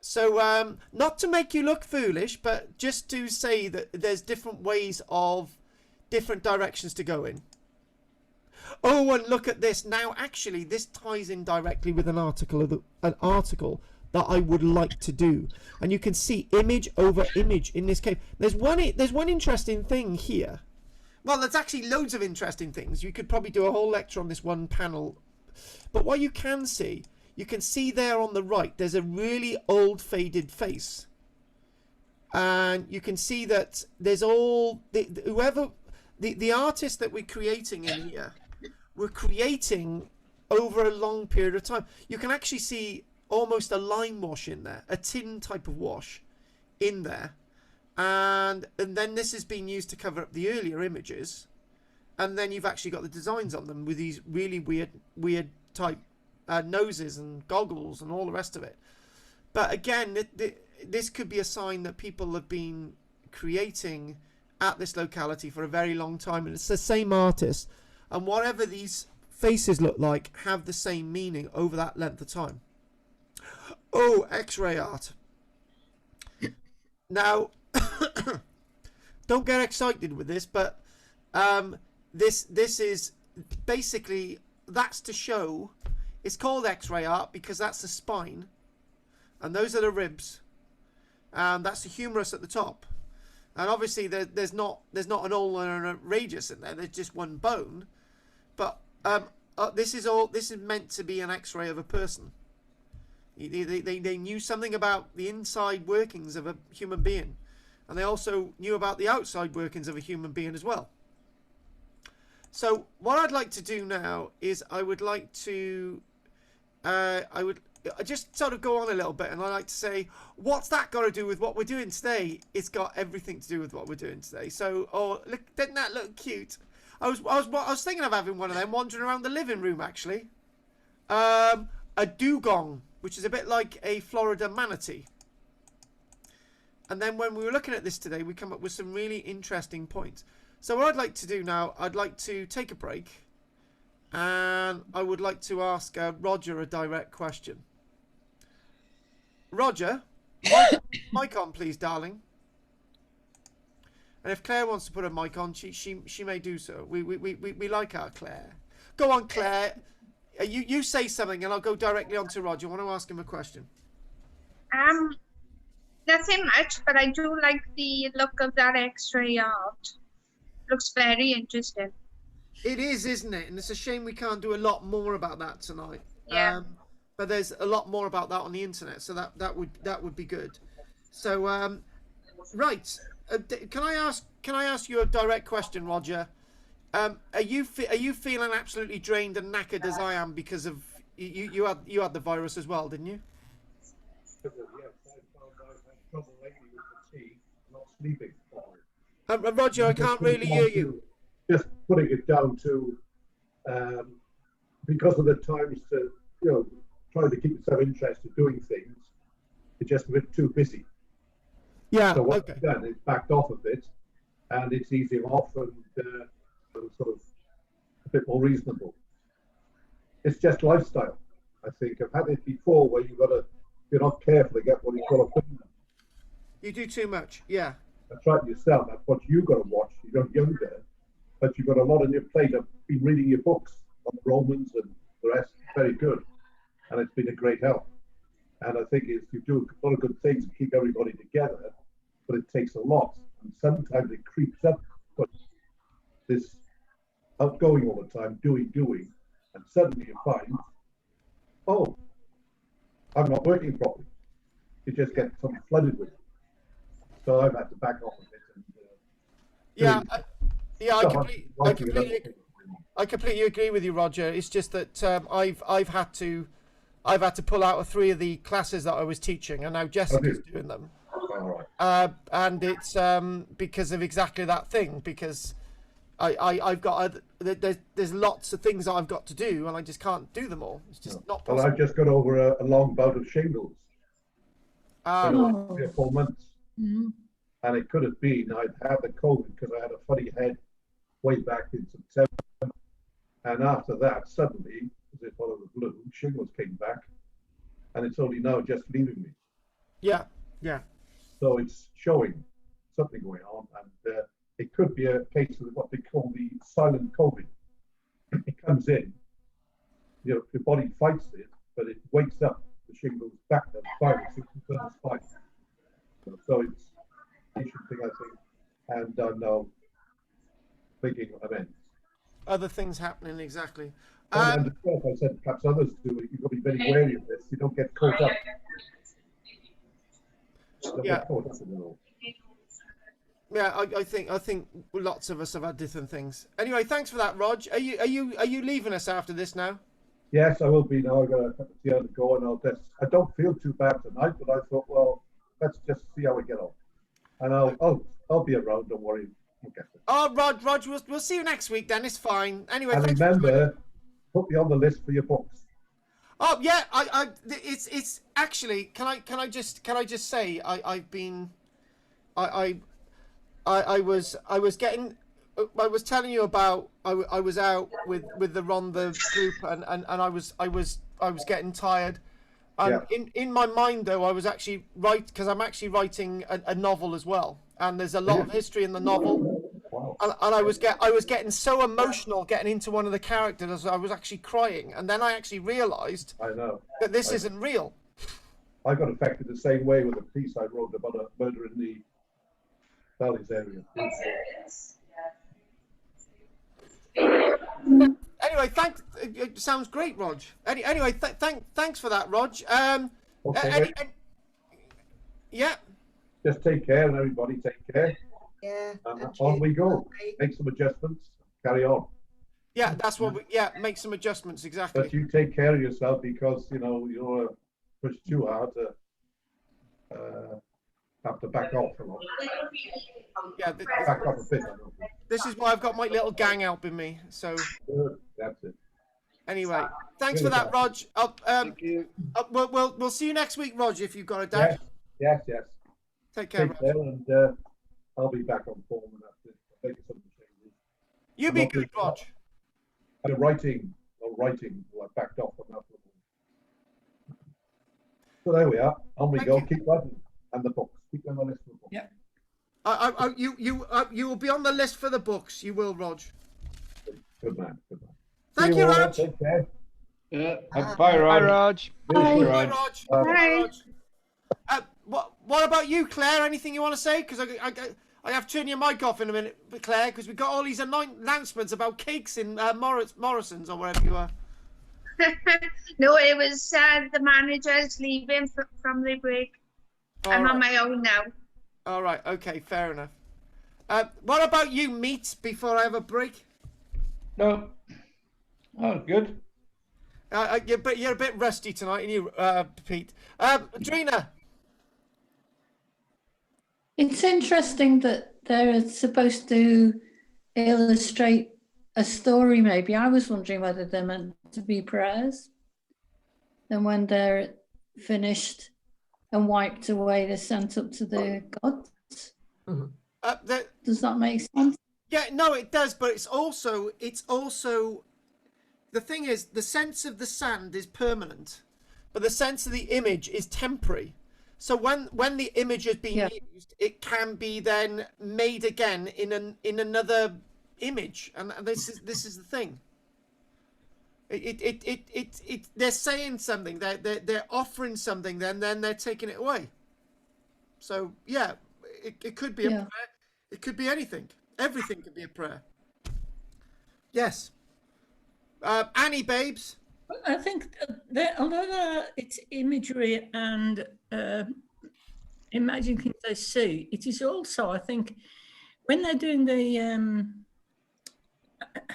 So not to make you look foolish, but just to say that there's different ways of different directions to go in. Oh, and look at this. Now, actually, this ties in directly with an article that I would like to do. And you can see image over image in this cave. There's one interesting thing here. Well, there's actually loads of interesting things. You could probably do a whole lecture on this one panel. But what you can see there on the right, there's a really old faded face. And you can see that there's all the artist that we're creating in here, we're creating over a long period of time. You can actually see almost a lime wash in there, a tin type of wash in there. And then this has been used to cover up the earlier images. And then you've actually got the designs on them with these really weird type noses and goggles and all the rest of it. But again, this could be a sign that people have been creating at this locality for a very long time, and it's the same artist, and whatever these faces look like have the same meaning over that length of time. Oh, X-ray art. Now, don't get excited with this, but this is basically, that's to show. It's called X-ray art because that's the spine, and those are the ribs, and that's the humerus at the top. And obviously there's not an ulnar and a radius in there. There's just one bone. But this is meant to be an X-ray of a person. They knew something about the inside workings of a human being, and they also knew about the outside workings of a human being as well. So what I'd like to do now is I would just sort of go on a little bit, and I like to say, what's that got to do with what we're doing today? It's got everything to do with what we're doing today. So, oh, look, didn't that look cute? I was thinking of having one of them wandering around the living room, actually. A dugong, which is a bit like a Florida manatee. And then when we were looking at this today, we come up with some really interesting points. So what I'd like to do now, I'd like to take a break, and I would like to ask Roger a direct question. Roger, mic on, please, darling. And if Claire wants to put a mic on, she may do so. We like our Claire. Go on, Claire. You say something, and I'll go directly on to Roger. I want to ask him a question. Nothing much, but I do like the look of that X-ray art. Looks very interesting. It is, isn't it? And it's a shame we can't do a lot more about that tonight. Yeah. But there's a lot more about that on the internet, so that would be good. So right, can I ask you a direct question, Roger? Are you feeling absolutely drained and knackered as I am because of you had the virus as well, didn't you? Yes, I had trouble lately with fatigue, not sleeping. Roger, I can't really hear you. Just putting it down to because of the times to trying to keep yourself interested doing things, you're just a bit too busy. Yeah. So what Okay. I've done is backed off a bit, and it's easing off and sort of a bit more reasonable. It's just lifestyle. I think I've had it before where if you're not careful, you get what you call a thing. You do too much. Yeah. That's right yourself. That's what you've got to watch. You're younger, but you've got a lot on your plate. I've been reading your books on the Romans and the rest. Very good. And it's been a great help. And I think you do a lot of good things to keep everybody together, but it takes a lot. And sometimes it creeps up, but this outgoing all the time, doing, and suddenly you find, oh, I'm not working properly. You just get something flooded with it. So I've had to back off a bit. And, I completely agree with you, Roger. It's just that I've had to pull out of 3 of the classes that I was teaching, and now Jessica's doing them. And it's because of exactly that thing. Because I've got there's lots of things that I've got to do, and I just can't do them all. It's just not possible. Well, I've just got over a long bout of shingles. 3 or 4 months. Mm-hmm. And it could have been I'd had the COVID because I had a funny head way back in September. And after that, suddenly, as if out of the blue, shingles came back. And it's only now just leaving me. Yeah. So it's showing something going on. And it could be a case of what they call the silent COVID. It comes in, your body fights it, but it wakes up the shingles back and virus into the spine. So it's an interesting thing, I think, and I'm now making amends. Other things happening, exactly. And as I said, perhaps others do it. You've got to be very wary of this. You don't get caught up. Yeah, I think lots of us have had different things. Anyway, thanks for that, Rog. Are you leaving us after this now? Yes, I will be now. I've got a couple of to go, and I don't feel too bad tonight, but I thought, well, let's just see how we get on. And I'll be around. Don't worry. Okay. Oh, Rog, we'll see you next week. Then it's fine. Anyway, and remember, put me on the list for your books. Oh yeah, it's actually. Can I just say I was telling you about I was out with the Rhonda group and I was getting tired. And in my mind though, I was actually because I'm actually writing a novel as well, and there's a lot of history in the novel. Wow. And I was getting so emotional getting into one of the characters, I was actually crying, and then I actually realised that this isn't real. I got affected the same way with a piece I wrote about a murder in the Valleys area. Anyway, thanks. It sounds great, Rog. Anyway, thanks for that, Rog. Okay, yeah. just take care, and everybody take care. Yeah. And on we go. Make some adjustments. Carry on. Yeah, that's what we, yeah, make some adjustments, exactly. But you take care of yourself, because you don't want to push too hard to have to back off. Yeah, Back off a bit. this is why I've got my little gang helping me. So Good. That's it. anyway, thanks for that, Rog. Thank you. We'll see you next week, Rog, if you've got a dad. Yes. Yes. Take care, Take Rog. care, and I'll be back on form, and that's it. Make some changes. You be good, Rog. And writing, well, I backed off on that. So there we are. On we go. Keep writing, and the books. Keep them on the list for the books. Yeah. You will be on the list for the books. You will, Rog. Good man. Good man. Thank you, all. Rog. Take care. Yeah. Bye, Rog. Rog. Bye, Rog. Rog. Bye. Rog. What about you, Claire? Anything you want to say? Because I have to turn your mic off in a minute, Claire, because we've got all these announcements about cakes in Morrison's or wherever you are. No, it was the manager's leaving from the break. I'm on my own now. All right. Okay. Fair enough. What about you, Meat? Before I have a break. No. Oh, good. You're a bit rusty tonight, and you, Pete. Drina. It's interesting that they're supposed to illustrate a story, maybe. I was wondering whether they're meant to be prayers. And when they're finished and wiped away, they're sent up to the gods. Mm-hmm. Does that make sense? Yeah, no, it does, but it's also the thing is, the sense of the sand is permanent, but the sense of the image is temporary. So when the image has been used, it can be then made again in another image, and this is the thing. They're saying something, they're offering something, then they're taking it away. So yeah, it could be a prayer. It could be anything. Everything could be a prayer. Yes. Annie, babes. I think that although it's imagery and imagining things they see, it is also, I think, when they're doing the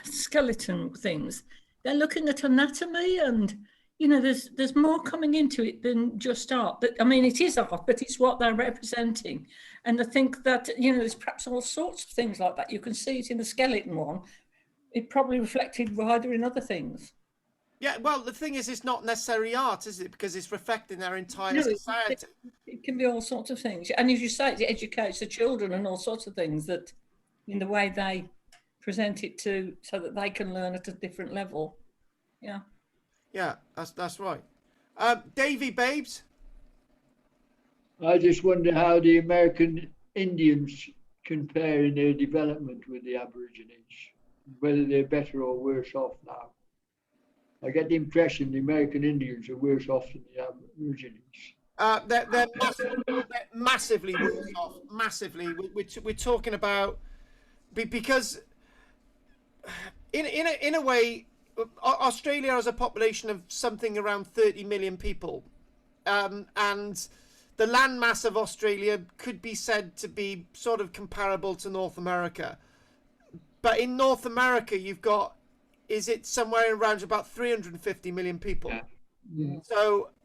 skeleton things, they're looking at anatomy, and you know, there's more coming into it than just art. But I mean, it is art, but it's what they're representing. And I think that, you know, there's perhaps all sorts of things like that. You can see it in the skeleton one. It probably reflected wider in other things. Yeah, well, the thing is, it's not necessarily art, is it? Because it's reflecting their entire society. It can be all sorts of things. And as you say, it educates the children and all sorts of things, that in the way they present it to, so that they can learn at a different level. Yeah. Yeah, that's right. Davy, babes. I just wonder how the American Indians compare in their development with the Aborigines, whether they're better or worse off now. I get the impression the American Indians are worse off than the Aborigines. They're massively worse off. Massively. We're talking about, because in a way, Australia has a population of something around 30 million people, and the landmass of Australia could be said to be sort of comparable to North America. But in North America, you've got, is it somewhere around about 350 million people? Yeah.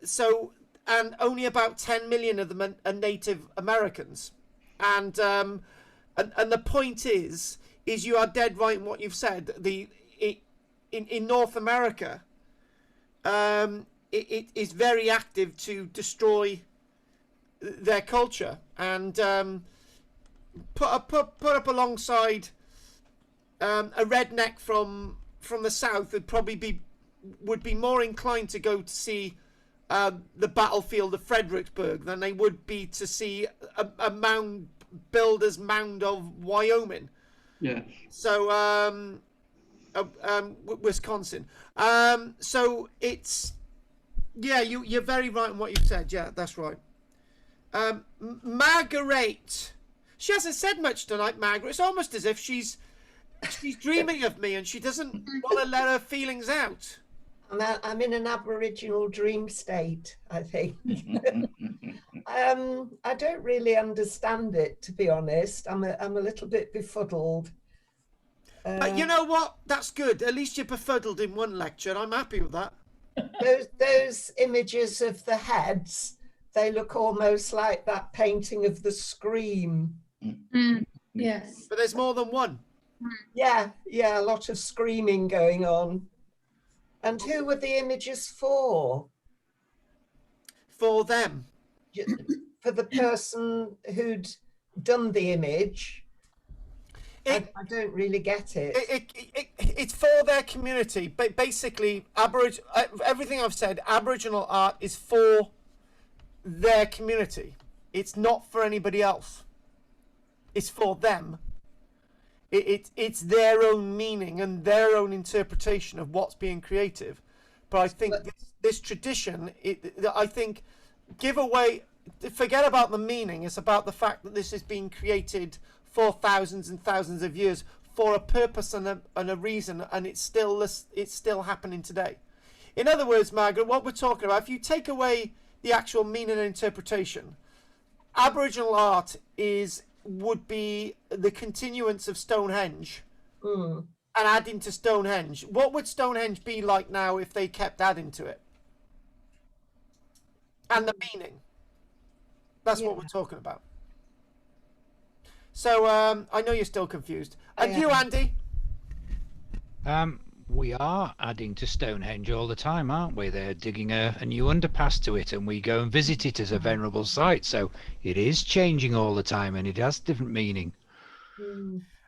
So, and only about 10 million of them are Native Americans. And the point is you are dead right in what you've said. In North America, it is very active to destroy their culture, and put up alongside a redneck from the south would be more inclined to go to see the battlefield of Fredericksburg than they would be to see a mound builder's mound of Wyoming. Yeah. So Wisconsin. So it's, yeah, you're very right in what you said. Yeah, that's right. Margaret, she hasn't said much tonight, Margaret. It's almost as if she's dreaming of me and she doesn't want to let her feelings out. I'm in an Aboriginal dream state, I think. I don't really understand it, to be honest. I'm a little bit befuddled. But you know what? That's good. At least you're befuddled in one lecture. I'm happy with that. Those images of the heads, they look almost like that painting of the Scream. Yes. But there's more than one. Yeah, a lot of screaming going on. And who were the images for? For them. For the person who'd done the image. I don't really get it. It's for their community. But basically, everything I've said, Aboriginal art is for their community. It's not for anybody else. It's for them. It's their own meaning and their own interpretation of what's being creative. But I think this tradition, I think, forget about the meaning. It's about the fact that this has been created for thousands and thousands of years for a purpose and a reason, and it's still happening today. In other words, Margaret, what we're talking about, if you take away the actual meaning and interpretation, Aboriginal art would be the continuance of Stonehenge and adding to Stonehenge. What would Stonehenge be like now if they kept adding to it? And the meaning. That's what we're talking about. So I know you're still confused. And you, Andy? We are adding to Stonehenge all the time, aren't we? They're digging a new underpass to it, and we go and visit it as a venerable site. So it is changing all the time, and it has different meaning.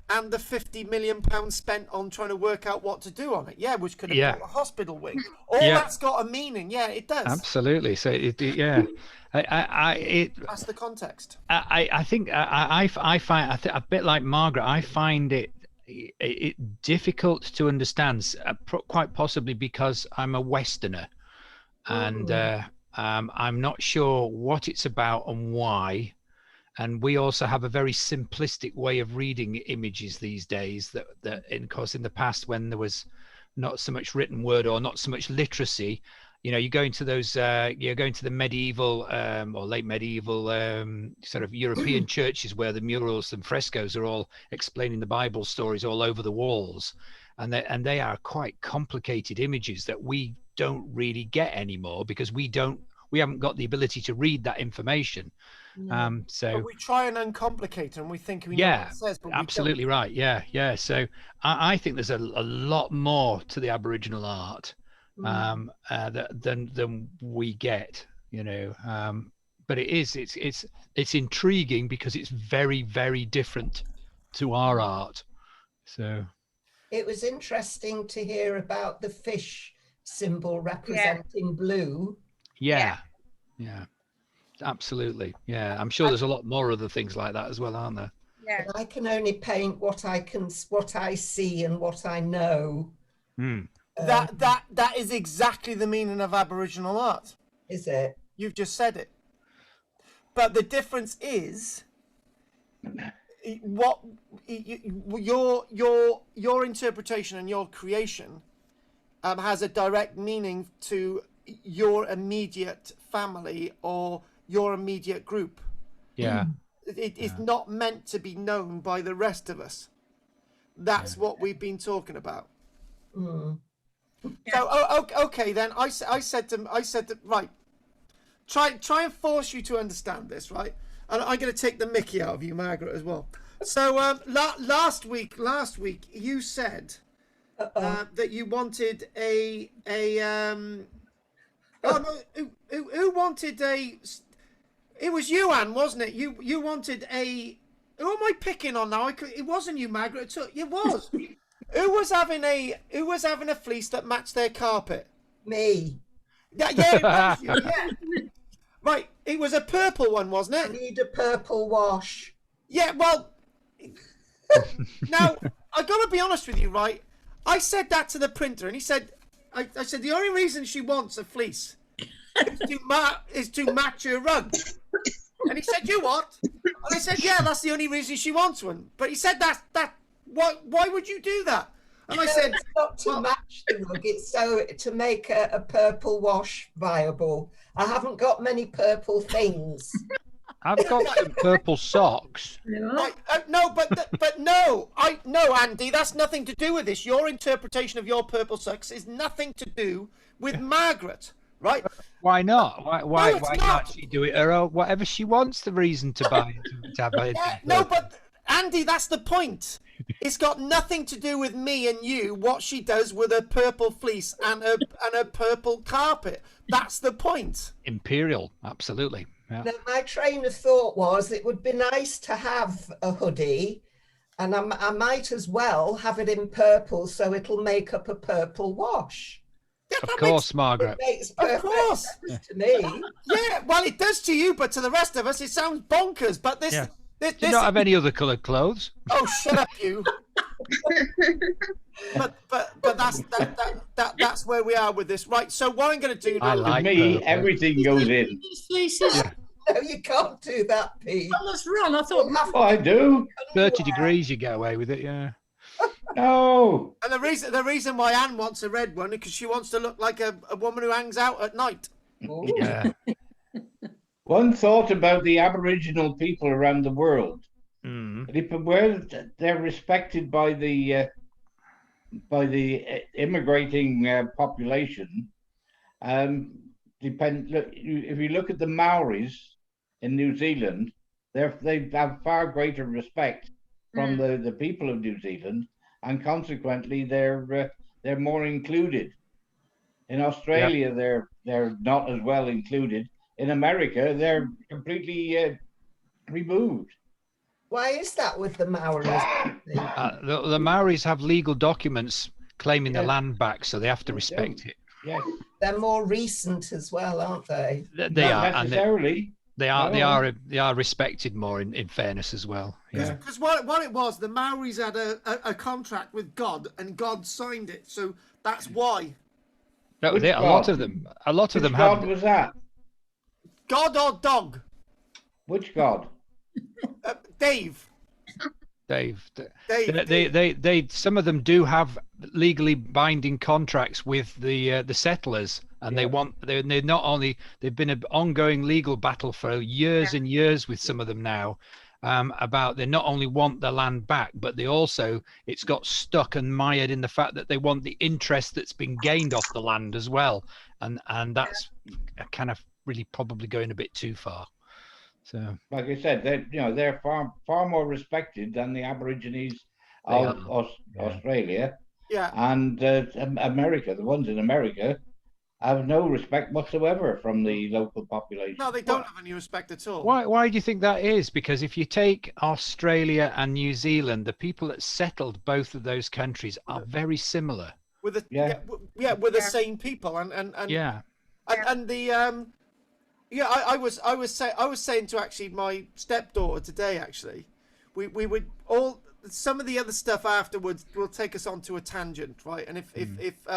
And the £50 million spent on trying to work out what to do on it, which could have built a hospital wing. All that's got a meaning, it does. Absolutely. So that's the context. I think I find a bit like Margaret. I find it difficult to understand, quite possibly because I'm a Westerner, and I'm not sure what it's about and why. And we also have a very simplistic way of reading images these days. That of course, in the past, when there was not so much written word or not so much literacy, you go into those, you're going to the medieval or late medieval sort of European churches where the murals and frescoes are all explaining the Bible stories all over the walls, and they are quite complicated images that we don't really get anymore because we haven't got the ability to read that information. So but we try and uncomplicate and we think we know what it says, but we absolutely don't. Right. So I think there's a lot more to the Aboriginal art than we get, but it's intriguing because it's very, very different to our art. So it was interesting to hear about the fish symbol representing blue. Yeah. Absolutely. I'm sure there's a lot more other things like that as well, aren't there? But I can only paint what I see and what I know. That is exactly the meaning of Aboriginal art. Is it? You've just said it. But the difference is what your interpretation and your creation has a direct meaning to your immediate family or your immediate group. It is not meant to be known by the rest of us. That's what we've been talking about. So okay then, I said to right, try and force you to understand this, right? And I'm going to take the mickey out of you, Margaret, as well. So last week you said that you wanted a who wanted a, it was you, Anne, wasn't it? You wanted a, who am I picking on now? It wasn't you, Margaret. It was. Who was having a fleece that matched their carpet? Me. Yeah, it was you. Yeah. Right, it was a purple one, wasn't it? I need a purple wash. Yeah, well, now I got to be honest with you, right? I said that to the printer, and he said, I said the only reason she wants a fleece is to match her rug. And he said, "You what?" And I said, "Yeah, that's the only reason she wants one." But he said, "That why would you do that?" And I said, "Not to match It's so to make a purple wash viable. I haven't got many purple things. I've got some purple socks. Right, no, but no, Andy, that's nothing to do with this. Your interpretation of your purple socks is nothing to do with Margaret, right? Why not? Why No, it's can't not. she do it her own, whatever she wants? The reason to buy to have anything Yeah, no, purple. but Andy, that's the point. It's got nothing to do with me and you. What she does with her purple fleece and her purple carpet. That's the point. Imperial, absolutely. Yeah. Now, my train of thought was it would be nice to have a hoodie, and I might as well have it in purple so it'll make up a purple wash. Yeah, Of that course, Margaret. It makes Of perfect course. sense to me. Yeah, well, it does to you, but to the rest of us, it sounds bonkers. But this, Yeah. this, Do you not have any other coloured clothes? oh, shut up, you. but that's where we are with this, right? So what I'm going to do I now, like me, purple. everything goes in. These fleeces. No, you can't do that, Pete. Well, that's wrong. I thought Oh, I do. 30 degrees, you get away with it, yeah. No. and the reason why Anne wants a red one is because she wants to look like a woman who hangs out at night. Ooh. Yeah. One thought about the Aboriginal people around the world. Mm. Where they're respected by the immigrating population. Look, if you look at the Maoris in New Zealand, they have far greater respect from the people of New Zealand, and consequently they're more included. In Australia, they're not as well included. In America, they're completely removed. Why is that with the Maoris? The Maoris have legal documents claiming the Yeah. land back, so they have to respect it. Yes, They're more recent as well, aren't they? They not are, and necessarily. they are respected more in fairness as well. Yeah. Because what it was, the Maoris had a contract with God, and God signed it. So that's why. No, Which a lot God? of them Which have. God was that? God or dog? Which God? Dave. Dave. Dave. They some of them do have legally binding contracts with the settlers, and they're not only, they've been an ongoing legal battle for years and years with some of them now, about they not only want the land back, but they also, it's got stuck and mired in the fact that they want the interest that's been gained off the land as well, and that's kind of really probably going a bit too far. So, Like I said, they're far more respected than the Aborigines of Australia Yeah. and America. The ones in America have no respect whatsoever from the local population. No, they don't have any respect at all. why do you think that is? Because if you take Australia and New Zealand, the people that settled both of those countries are very similar. With the Yeah. with the same people and Yeah. and the yeah, I was saying to actually my stepdaughter today, actually, we would all, some of the other stuff afterwards will take us onto a tangent, right? And if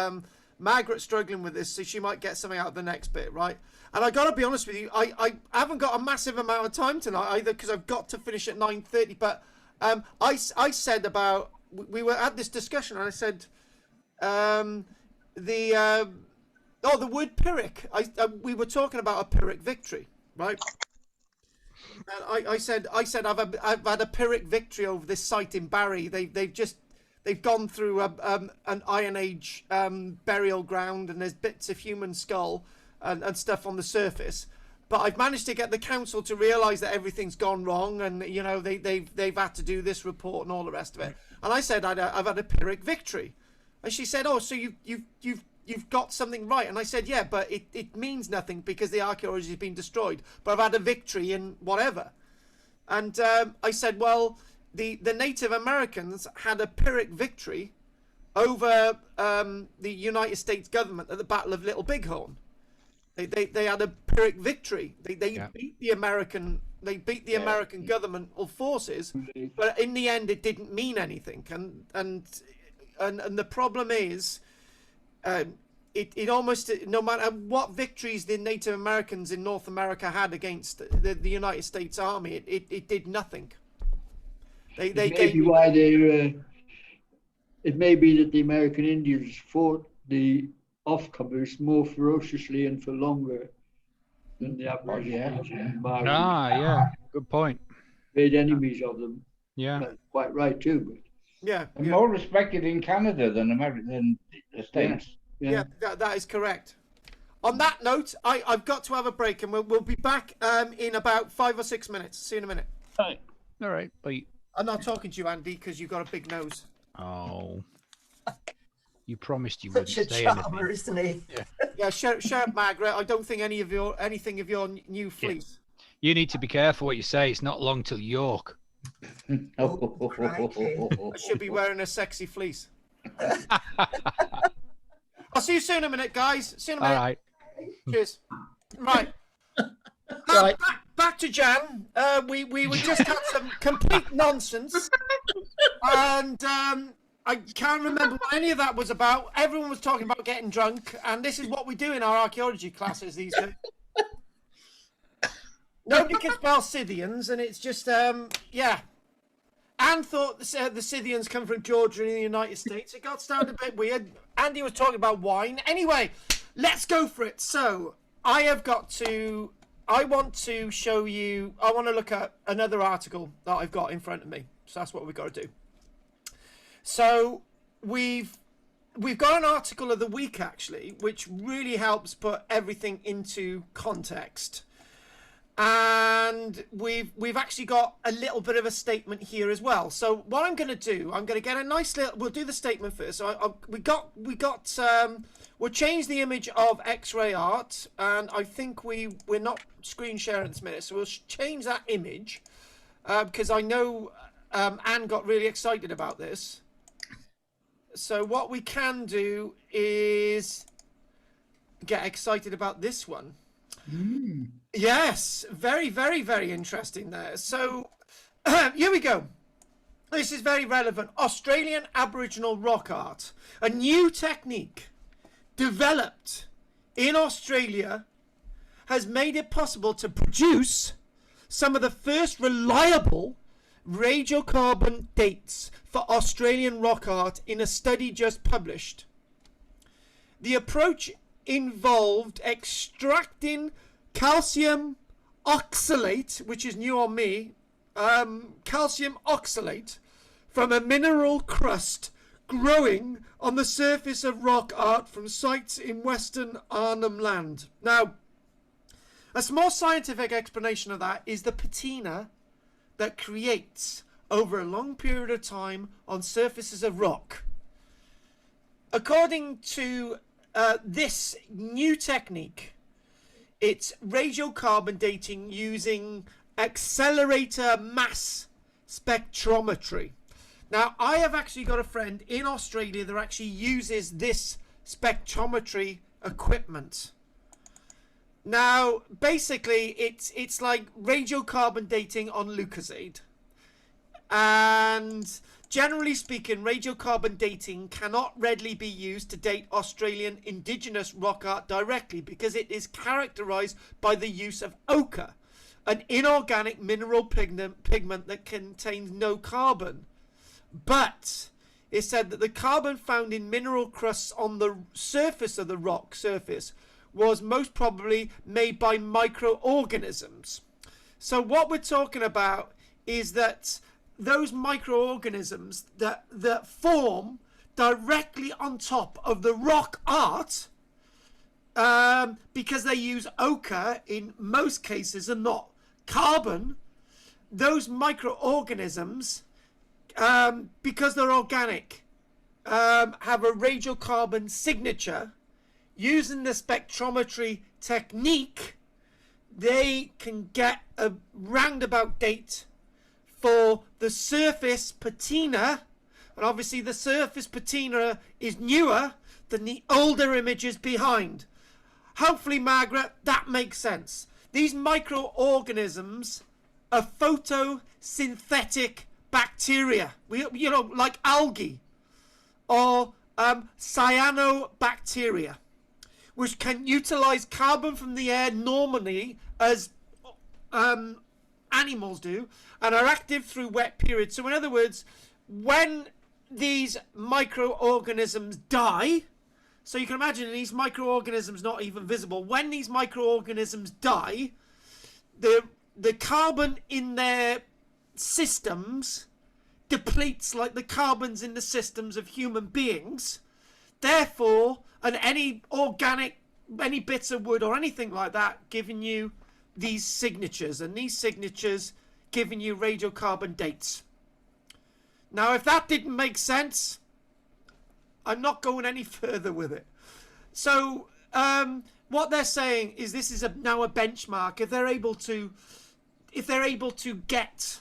Margaret's struggling with this, so she might get something out of the next bit, right? And I gotta be honest with you, I haven't got a massive amount of time tonight either, because I've got to finish at 9:30. But I said about, we were at this discussion, and I said the word Pyrrhic. We were talking about a Pyrrhic victory, right? And I said I've had a Pyrrhic victory over this site in Barry. They've gone through an Iron Age burial ground, and there's bits of human skull and stuff on the surface. But I've managed to get the council to realise that everything's gone wrong, and they've had to do this report and all the rest of it. And I said I've had a Pyrrhic victory, and she said, "Oh, so you've got something right." And I said, "Yeah, but it means nothing because the archaeology has been destroyed. But I've had a victory in whatever." And I said, "Well, the Native Americans had a Pyrrhic victory over the United States government at the Battle of Little Bighorn. They had a Pyrrhic victory. They beat the American American governmental forces, but in the end, it didn't mean anything. And the problem is, it almost, no matter what victories the Native Americans in North America had against the United States Army, it did nothing. They maybe why it may be that the American Indians fought the offcomers more ferociously and for longer than the Aborigines and Maoris. Yeah, good point. Made enemies of them. Yeah, That's quite right too. But Yeah. And more respected in Canada than the States. Yeah, that is correct. On that note, I've got to have a break, and we'll be back in about 5 or 6 minutes. See you in a minute. all right, bye. I'm not talking to you, Andy, because you've got a big nose. Oh, you promised you wouldn't Such a say charmer, anything. isn't he? Yeah, shut up, Margaret. I don't think anything of your new fleece. You need to be careful what you say. It's not long till York. I should be wearing a sexy fleece. I'll see you soon in a minute, guys. See you in a minute. All right. Cheers. Right. Right. Back to Jan. We were just had some complete nonsense, and I can't remember what any of that was about. Everyone was talking about getting drunk, and this is what we do in our archaeology classes these days. Nobody can spell Scythians, and it's just yeah. Anne thought the Scythians come from Georgia in the United States. It got started a bit weird. Andy was talking about wine. Anyway, let's go for it. So I want to show you. I want to look at another article that I've got in front of me. So that's what we've got to do. So we've got an article of the week actually, which really helps put everything into context. And we've actually got a little bit of a statement here as well. So what I'm going to do, I'm going to get a nice little. We'll do the statement first. So we'll change the image of X-ray art, and I think we're not screen sharing this minute, so we'll change that image because I know Anne got really excited about this. So what we can do is get excited about this one. Yes, very, very, very interesting there. So here we go. This is very relevant. Australian Aboriginal rock art. A new technique developed in Australia has made it possible to produce some of the first reliable radiocarbon dates for Australian rock art in a study just published. The approach involved extracting calcium oxalate, which is new on me, calcium oxalate from a mineral crust growing on the surface of rock art from sites in Western Arnhem Land. Now, a small scientific explanation of that is the patina that creates over a long period of time on surfaces of rock. According to this new technique, it's radiocarbon dating using accelerator mass spectrometry. Now, I have actually got a friend in Australia that actually uses this spectrometry equipment. Now, basically, it's like radiocarbon dating on Lucozade. And generally speaking, radiocarbon dating cannot readily be used to date Australian indigenous rock art directly because it is characterized by the use of ochre, an inorganic mineral pigment that contains no carbon. But it said that the carbon found in mineral crusts on the surface of the rock surface was most probably made by microorganisms. So what we're talking about is that those microorganisms that form directly on top of the rock art, because they use ochre in most cases and not carbon, those microorganisms, because they're organic, have a radiocarbon signature. Using the spectrometry technique, they can get a roundabout date for the surface patina, and obviously the surface patina is newer than the older images behind. Hopefully, Margaret, that makes sense. These microorganisms are photosynthetic bacteria, like algae or cyanobacteria, which can utilize carbon from the air normally as animals do, and are active through wet periods. So in other words, when these microorganisms die, so you can imagine these microorganisms not even visible. When these microorganisms die, the carbon in their systems depletes like the carbons in the systems of human beings. Therefore, and any bits of wood or anything like that giving you these signatures, and these signatures giving you radiocarbon dates. Now, if that didn't make sense, I'm not going any further with it. So what they're saying is this is now a benchmark. If they're able to get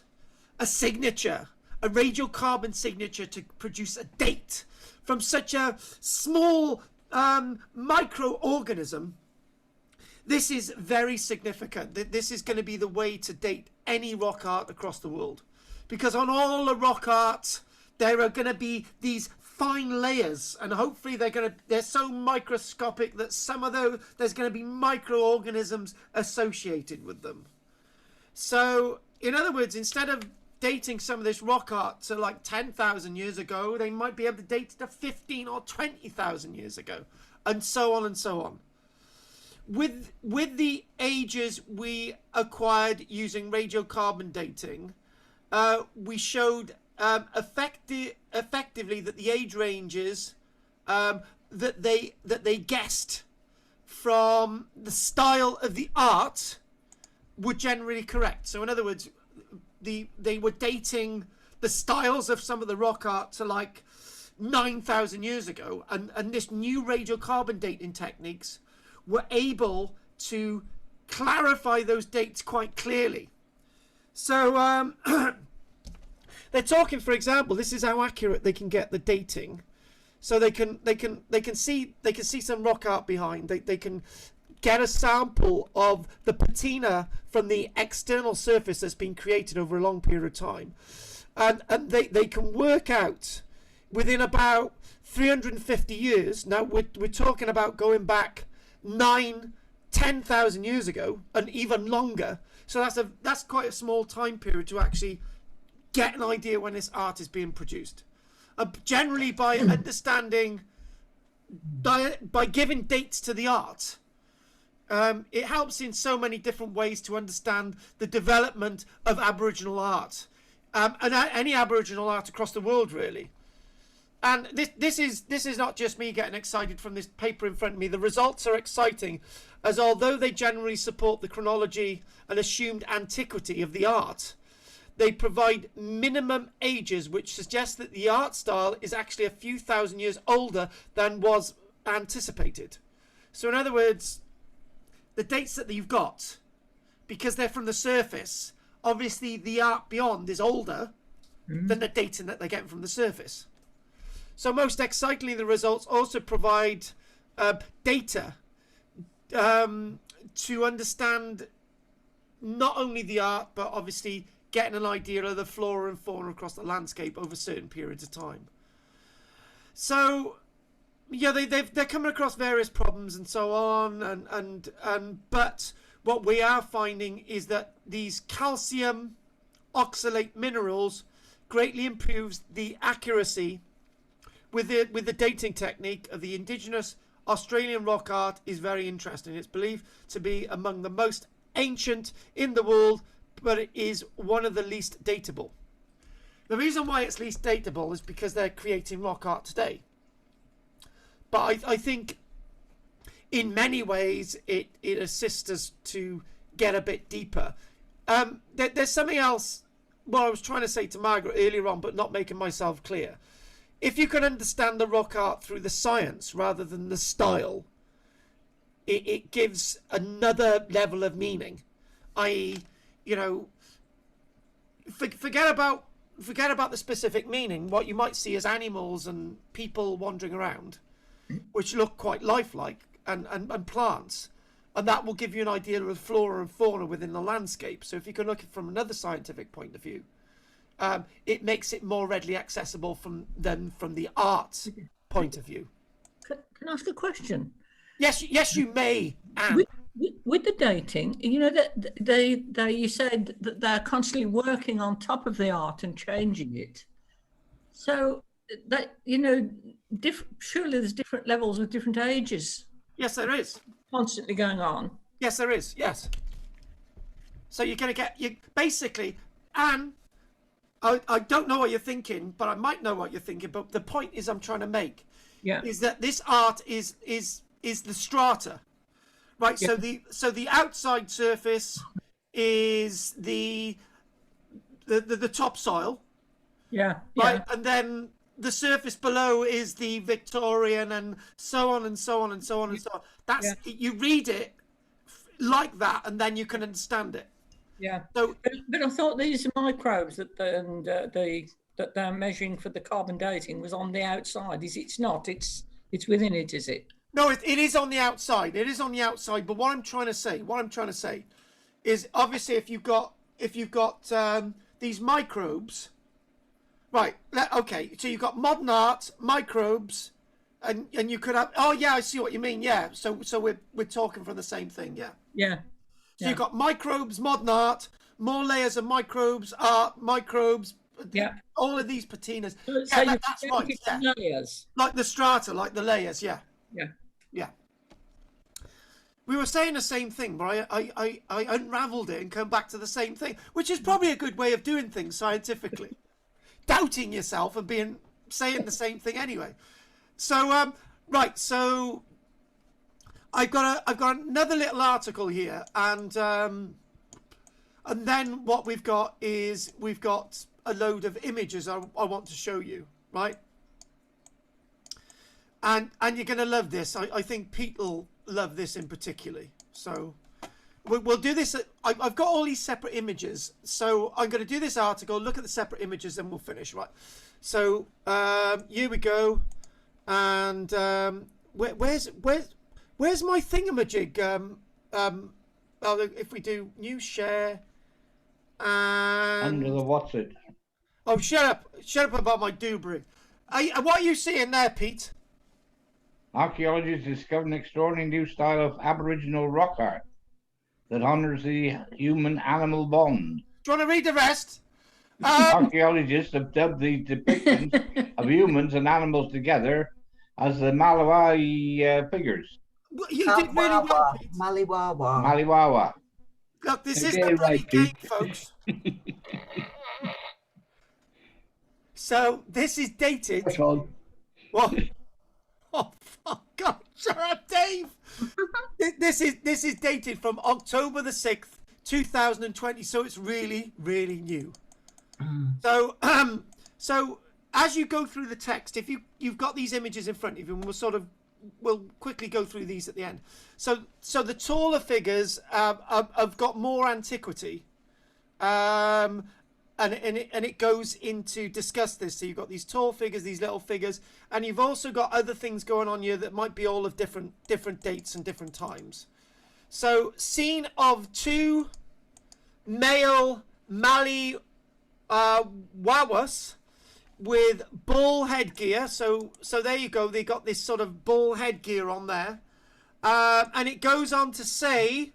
a signature, a radiocarbon signature, to produce a date from such a small microorganism, this is very significant. This is going to be the way to date any rock art across the world, because on all the rock art there are going to be these fine layers, and hopefully they're so microscopic that some of those, there's going to be microorganisms associated with them. So in other words, instead of dating some of this rock art to like 10,000 years ago, they might be able to date it to 15 or 20,000 years ago, and so on and so on. With the ages we acquired using radiocarbon dating, we showed effectively that the age ranges that they guessed from the style of the art were generally correct. So in other words, they were dating the styles of some of the rock art to like 9,000 years ago, and this new radiocarbon dating techniques were able to clarify those dates quite clearly. So they're talking, for example, this is how accurate they can get the dating. So they can see some rock art behind. They can get a sample of the patina from the external surface that's been created over a long period of time, and they can work out within about 350 years. Now we're talking about going back 10,000 years ago and even longer. So that's quite a small time period to actually get an idea when this art is being produced. Generally, by understanding, by giving dates to the art, it helps in so many different ways to understand the development of Aboriginal art, and any Aboriginal art across the world, really. And this is not just me getting excited from this paper in front of me. The results are exciting, as although they generally support the chronology and assumed antiquity of the art, they provide minimum ages which suggest that the art style is actually a few thousand years older than was anticipated. So in other words, the dates that you've got, because they're from the surface, obviously the art beyond is older than the dating that they're getting from the surface. So most excitingly, the results also provide data to understand not only the art, but obviously getting an idea of the flora and fauna across the landscape over certain periods of time. So yeah, they're coming across various problems and so on, but what we are finding is that these calcium oxalate minerals greatly improves the accuracy with the dating technique of the indigenous Australian rock art is very interesting. It's believed to be among the most ancient in the world, but it is one of the least dateable. The reason why it's least dateable is because they're creating rock art today. But I think in many ways it assists us to get a bit deeper. There's something else what I was trying to say to Margaret earlier on, but not making myself clear. If you can understand the rock art through the science rather than the style, it gives another level of meaning. I.e., you know, forget about the specific meaning. What you might see as animals and people wandering around, which look quite lifelike, and plants, and that will give you an idea of flora and fauna within the landscape. So if you can look at it from another scientific point of view, it makes it more readily accessible from the arts point of view. Can I ask a question? Yes, you may. Anne. With the dating, you know that you said that they're constantly working on top of the art and changing it. So that, surely there's different levels with different ages Yes, there is. constantly going on. Yes, there is. Yes. So you're going to get you basically, and I don't know what you're thinking, but I might know what you're thinking. But the point is, I'm trying to make is that this art is the strata, right? Yeah. So the outside surface is the topsoil, Yeah. right, and then the surface below is the Victorian, and so on and so on and so on and so on. That's you read it like that, and then you can understand it. Yeah. So, but I thought these microbes that that they're measuring for the carbon dating was on the outside. It's not. It's within it, is it? no, it is on the outside. It is on the outside. But what I'm trying to say is obviously if you've got these microbes, right? Okay, so you've got modern art, microbes, and you could have. Oh yeah, I see what you mean. Yeah. So we're talking from the same thing. Yeah. Yeah. So you've got microbes, modern art, more layers of microbes, art, microbes. Yeah. All of these patinas. So That's right. Yeah. Layers. Like the strata, like the layers. Yeah. Yeah. Yeah. We were saying the same thing, but I unraveled it and come back to the same thing, which is probably a good way of doing things scientifically. Doubting yourself and saying the same thing anyway. So right, so I've got another little article here, and then what we've got is a load of images I want to show you, right? And you're going to love this. I think Pete will love this in particularly. So we'll do this. I've got all these separate images. So I'm going to do this article, look at the separate images, and we'll finish, right? So here we go. And where's my thingamajig? If we do new share and Under the what's it? Oh, shut up about my doobry. What are you seeing there, Pete? Archaeologists discovered an extraordinary new style of Aboriginal rock art that honors the human-animal bond. Do you want to read the rest? Archaeologists have dubbed the depictions of humans and animals together as the Malawi figures. You did really well, Pete. Maliwawa. Maliwawa. Look, this is Okay, the bloody right, game, Pete. folks. So this is dated. That's on. What? Oh, God, shut up, Dave. This is dated from October the 6th, 2020. So it's really, really new. So as you go through the text, if you've got these images in front of you, and we'll quickly go through these at the end. So the taller figures have got more antiquity, and it goes into discuss this. So you've got these tall figures, these little figures, and you've also got other things going on here that might be all of different dates and different times. So scene of two male Mali Wawas with bull headgear. So there you go. They got this sort of bull headgear on there, and it goes on to say,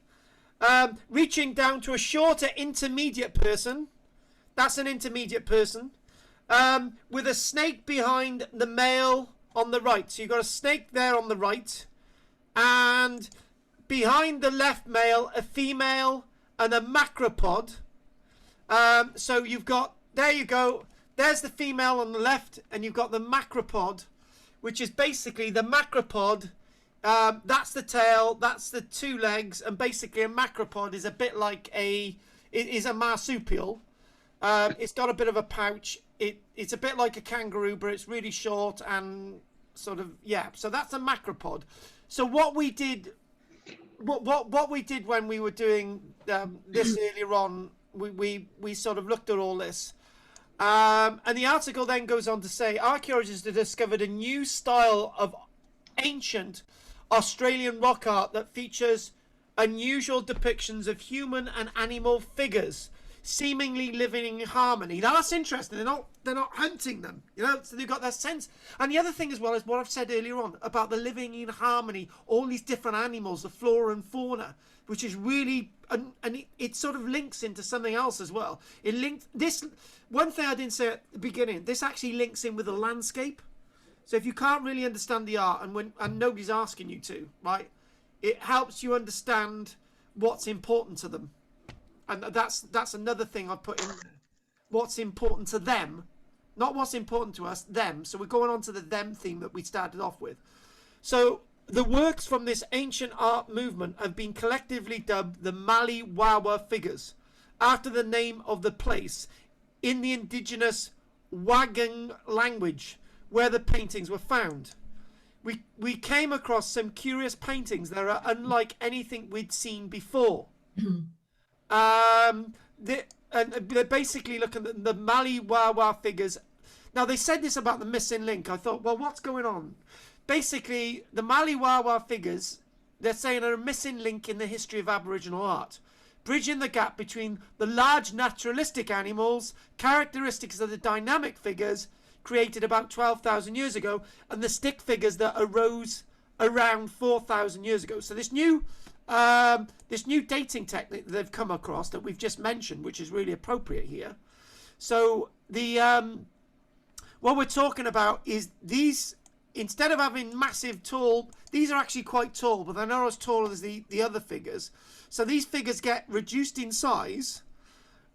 reaching down to a shorter intermediate person. That's an intermediate person, with a snake behind the male on the right. So you've got a snake there on the right, and behind the left male, a female and a macropod. So you've got, there you go. There's the female on the left, and you've got the macropod, which is basically the macropod. That's the tail, that's the two legs, and basically a macropod is a bit like a marsupial. It's got a bit of a pouch. It's a bit like a kangaroo, but it's really short and sort of, yeah. So that's a macropod. So what we did, what we did when we were doing this earlier on, we sort of looked at all this. And the article then goes on to say, archaeologists have discovered a new style of ancient Australian rock art that features unusual depictions of human and animal figures seemingly living in harmony. Now that's interesting. They're not hunting them, you know. So they've got that sense. And the other thing as well is what I've said earlier on about the living in harmony, all these different animals, the flora and fauna, which is really, and it sort of links into something else as well. It linked this one thing I didn't say at the beginning. This actually links in with the landscape. So if you can't really understand the art, and nobody's asking you to, right, it helps you understand what's important to them. And that's another thing I put in there. What's important to them, not what's important to us, them. So we're going on to the them theme that we started off with. So the works from this ancient art movement have been collectively dubbed the Mali Wawa figures, after the name of the place in the indigenous Wagang language where the paintings were found. We came across some curious paintings that are unlike anything we'd seen before. They're basically looking at the Mali Wawa figures. Now, they said this about the missing link. I thought, well, what's going on? Basically, the Mali Wawa figures, they're saying, are a missing link in the history of Aboriginal art, bridging the gap between the large naturalistic animals, characteristics of the dynamic figures created about 12,000 years ago, and the stick figures that arose around 4,000 years ago. So this new dating technique that they've come across that we've just mentioned, which is really appropriate here. So what we're talking about is these, instead of having massive tall, these are actually quite tall, but they're not as tall as the other figures. So these figures get reduced in size,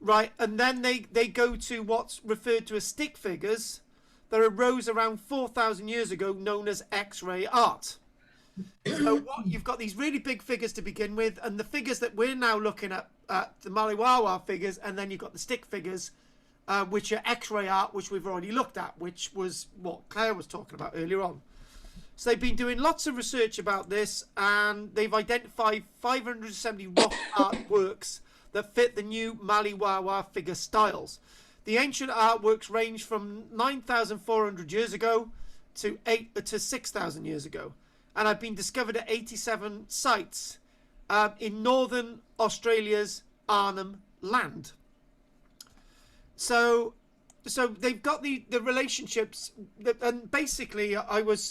right? And then they go to what's referred to as stick figures that arose around 4,000 years ago, known as X-ray art. So you've got these really big figures to begin with, and the figures that we're now looking at the Mali Wawa figures, and then you've got the stick figures, which are X-ray art, which we've already looked at, which was what Claire was talking about earlier on. So they've been doing lots of research about this, and they've identified 570 rock art works that fit the new Mali Wawa figure styles. The ancient artworks range from 9,400 years ago to 6,000 years ago, and have been discovered at 87 sites in northern Australia's Arnhem Land. So they've got the relationships, and basically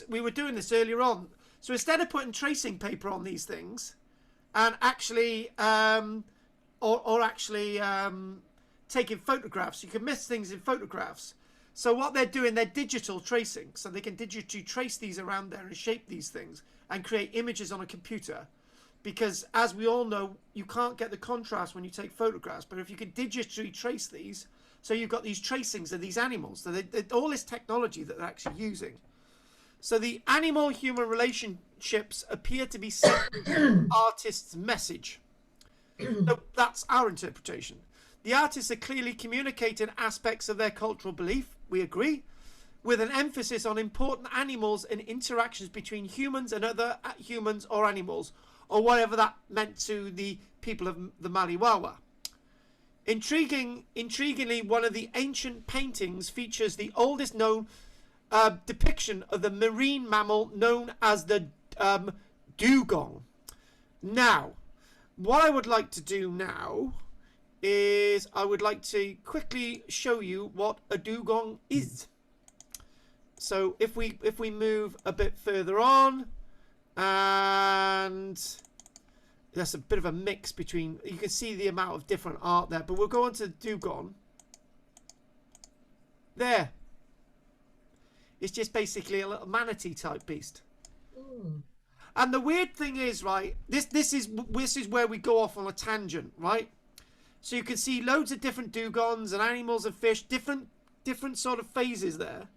we were doing this earlier on. So instead of putting tracing paper on these things, and actually taking photographs, you can miss things in photographs. So what they're doing, they're digital tracing. So they can digitally trace these around there and shape these things and create images on a computer. Because as we all know, you can't get the contrast when you take photographs. But if you can digitally trace these, so you've got these tracings of these animals. So all this technology that they're actually using. So the animal-human relationships appear to be central to the artist's message. So that's our interpretation. The artists are clearly communicating aspects of their cultural belief, we agree, with an emphasis on important animals and interactions between humans and other humans or animals, or whatever that meant to the people of the Mali Wawa. Intriguingly, one of the ancient paintings features the oldest known depiction of the marine mammal known as the dugong. Now, what I would like to do now is I would like to quickly show you what a dugong is. So if we move a bit further on, and that's a bit of a mix between, you can see the amount of different art there, but we'll go on to dugong. There. It's just basically a little manatee type beast. Mm. And the weird thing is, right, this is where we go off on a tangent, right? So you can see loads of different dugongs and animals and fish, different sort of phases there.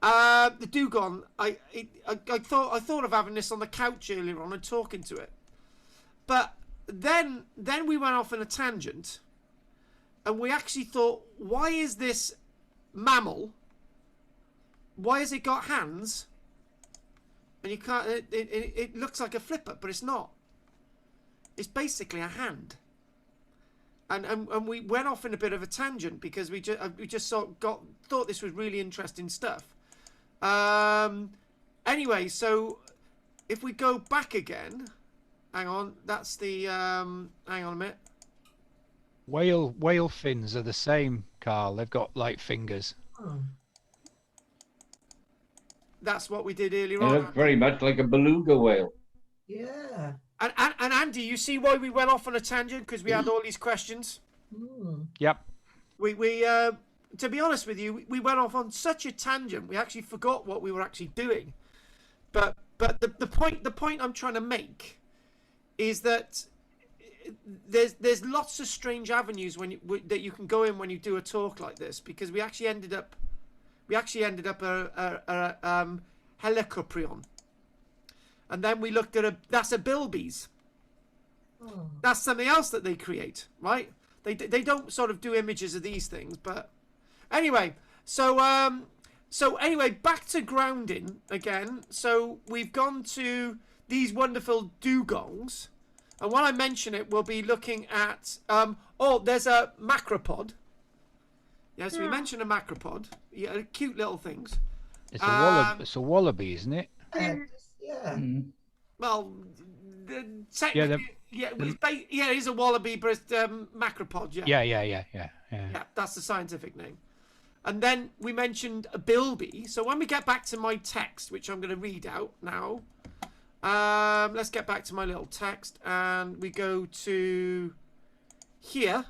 The dugong, I thought of having this on the couch earlier on and talking to it, but then we went off on a tangent, and we actually thought, why is this mammal? Why has it got hands? And you can't. It looks like a flipper, but it's not. It's basically a hand. And we went off in a bit of a tangent because we just thought this was really interesting stuff. Anyway, so if we go back again, hang on, that's the hang on a minute. Whale fins are the same, Carl. They've got like fingers. Oh. That's what we did earlier They on. look very much like a beluga whale. Yeah. And Andy, you see why we went off on a tangent? Because we had all these questions. Mm. Yep. We to be honest with you, we went off on such a tangent. We actually forgot what we were actually doing. But the point I'm trying to make is that there's lots of strange avenues that you can go in when you do a talk like this, because we actually ended up a helicoprion, and then we looked at that's a bilbies. Oh. That's something else that they create, right? They don't sort of do images of these things, but anyway. So anyway, back to grounding again. So we've gone to these wonderful dugongs, and when I mention it, we'll be looking at there's a macropod. Yes, we mentioned a macropod. Yeah, cute little things. It's a wallaby, isn't it? Yeah. Well, technically, it is a wallaby, but it's macropod. Yeah. Yeah, that's the scientific name. And then we mentioned a bilby. So when we get back to my text, which I'm going to read out now, let's get back to my little text, and we go to here,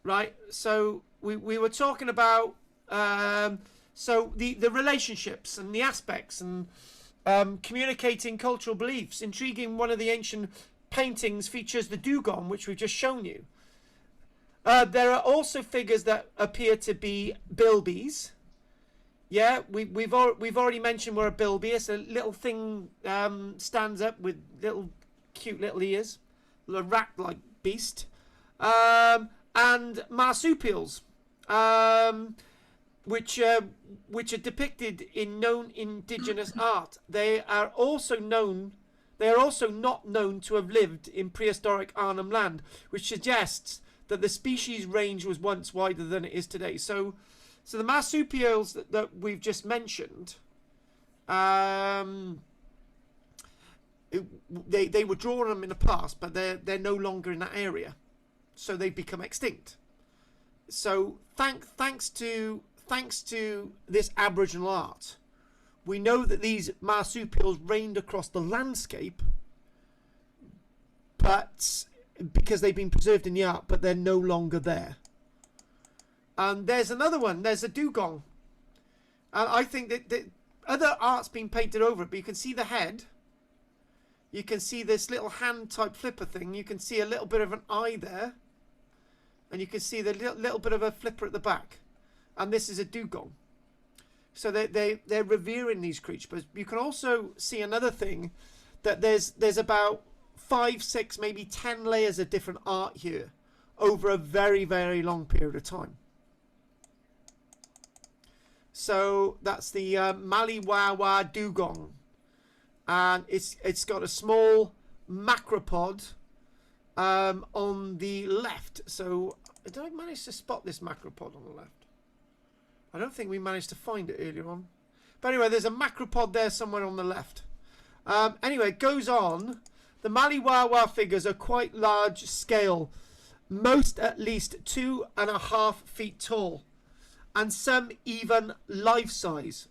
right? So we were talking about so the relationships and the aspects and communicating cultural beliefs. Intriguing, one of the ancient paintings features the dugong, which we've just shown you. There are also figures that appear to be bilbies. Yeah, we've already mentioned where a bilby is. A little thing stands up with cute little ears, a rat-like beast, and marsupials, which are depicted in known indigenous art. They are also not known to have lived in prehistoric Arnhem Land, which suggests that the species range was once wider than it is today. So the marsupials that we've just mentioned, they were drawn them in the past, but they're no longer in that area, so they've become extinct. So thanks to this Aboriginal art, we know that these marsupials reigned across the landscape, but because they've been preserved in the art, but they're no longer there. And there's another one. There's a dugong. And I think that other art's been painted over it, but you can see the head. You can see this little hand type flipper thing. You can see a little bit of an eye there. And you can see the little bit of a flipper at the back. And this is a dugong. So they're revering these creatures. But you can also see another thing, that there's about 5, 6, maybe 10 layers of different art here over a very, very long period of time. So that's the Wawa dugong, and it's got a small macropod on the left. So did I manage to spot this macropod on the left? I don't think we managed to find it earlier on. But anyway, there's a macropod there somewhere on the left. Anyway, it goes on. The Wawa figures are quite large scale, most at least 2.5 feet tall, and some even life-size.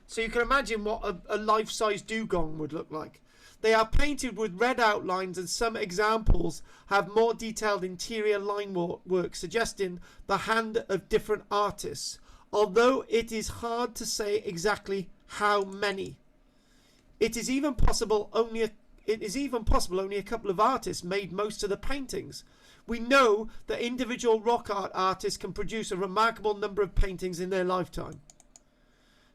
So you can imagine what a life-size dugong would look like. They are painted with red outlines, and some examples have more detailed interior line work, suggesting the hand of different artists, although it is hard to say exactly how many. It is even possible only a couple of artists made most of the paintings. We know that individual rock art artists can produce a remarkable number of paintings in their lifetime.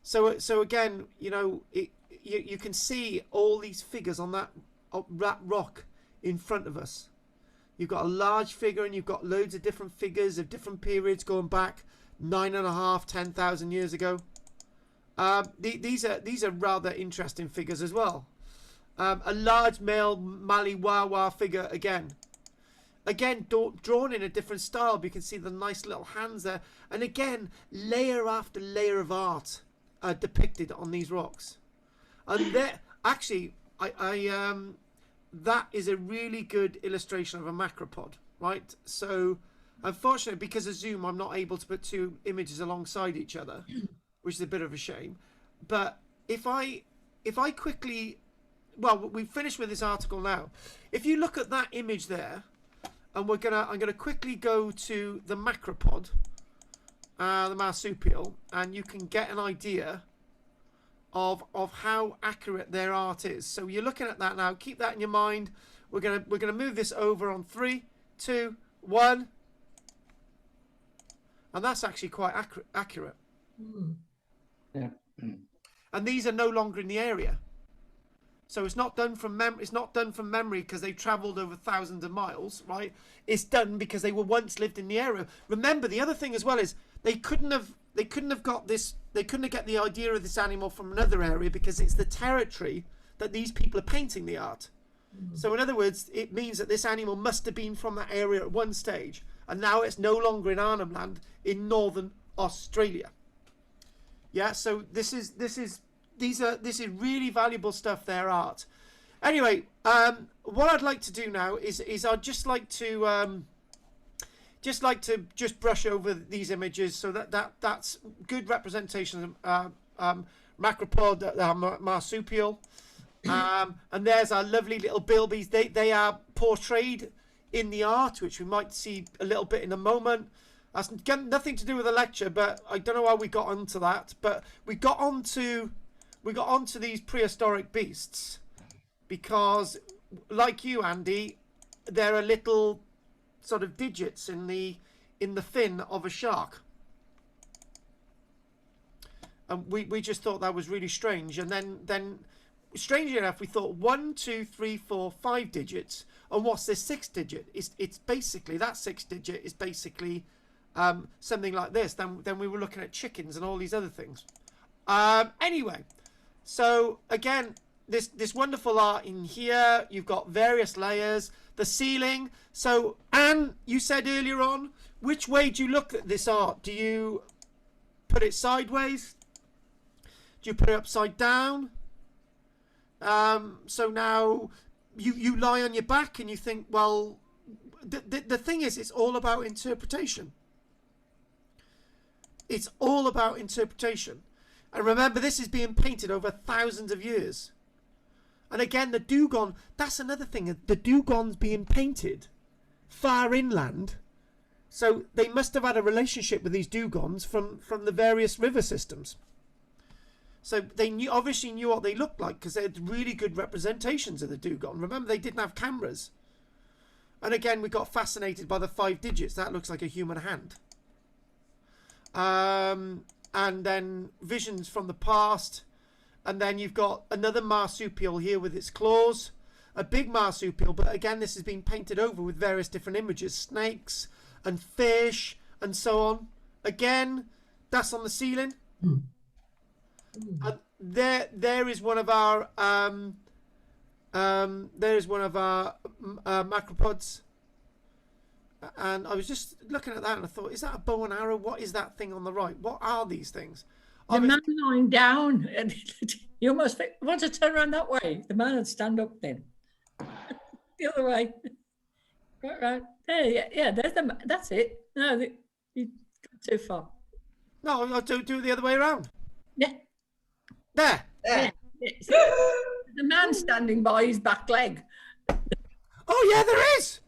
So again, you know, you can see all these figures on that rock in front of us. You've got a large figure, and you've got loads of different figures of different periods going back 9.5, 10,000 years ago. These are rather interesting figures as well. A large male Wawa figure again drawn in a different style, but you can see the nice little hands there, and again layer after layer of art depicted on these rocks. And there actually that is a really good illustration of a macropod, right? So unfortunately, because of Zoom, I'm not able to put two images alongside each other, which is a bit of a shame. But if I quickly, well, we've finished with this article now. If you look at that image there, and I'm gonna quickly go to the macropod, the marsupial, and you can get an idea of how accurate their art is. So you're looking at that now. Keep that in your mind. We're gonna move this over on 3, 2, 1, and that's actually quite accurate. Yeah. And these are no longer in the area. So it's not done from memory because they travelled over thousands of miles, right? It's done because they were once lived in the area. Remember, the other thing as well is they couldn't have got this. They couldn't have got the idea of this animal from another area because it's the territory that these people are painting the art. So in other words, it means that this animal must have been from that area at one stage, and now it's no longer in Arnhem Land in northern Australia. Yeah. So this is really valuable stuff, their art. Anyway, what I'd like to do now is I'd just like to brush over these images so that's good representation of macropod, marsupial, and there's our lovely little bilbies. They are portrayed in the art, which we might see a little bit in a moment. That's got nothing to do with the lecture, but I don't know how we got onto that. But we got onto these prehistoric beasts because, like you, Andy, there are little sort of digits in the fin of a shark, and we just thought that was really strange. And then strangely enough, we thought 1, 2, 3, 4, 5 digits, and what's this 6th digit? It's basically that 6th digit is basically something like this. Then we were looking at chickens and all these other things. Anyway. So again, this wonderful art in here, you've got various layers, the ceiling. So Anne, you said earlier on, which way do you look at this art? Do you put it sideways? Do you put it upside down? So now you lie on your back and you think, well, the thing is, it's all about interpretation. It's all about interpretation. And remember, this is being painted over thousands of years. And again, the dugong, that's another thing. The dugong's being painted far inland. So they must have had a relationship with these dugongs from the various river systems. So they obviously knew what they looked like because they had really good representations of the dugong. Remember, they didn't have cameras. And again, we got fascinated by the 5 digits. That looks like a human hand. And then visions from the past, and then you've got another marsupial here with its claws, a big marsupial, but again this has been painted over with various different images, snakes and fish and so on. Again, that's on the ceiling. And there is one of our macropods. And I was just looking at that and I thought, is that a bow and arrow? What is that thing on the right? What are these things? The man lying down, and you almost think, want to turn around that way. The man would stand up then. The other way. Right. There, yeah, that's it. No, you got too far. No, I'll do it the other way around. Yeah. There. Yeah. The man standing by his back leg. Oh yeah, there is.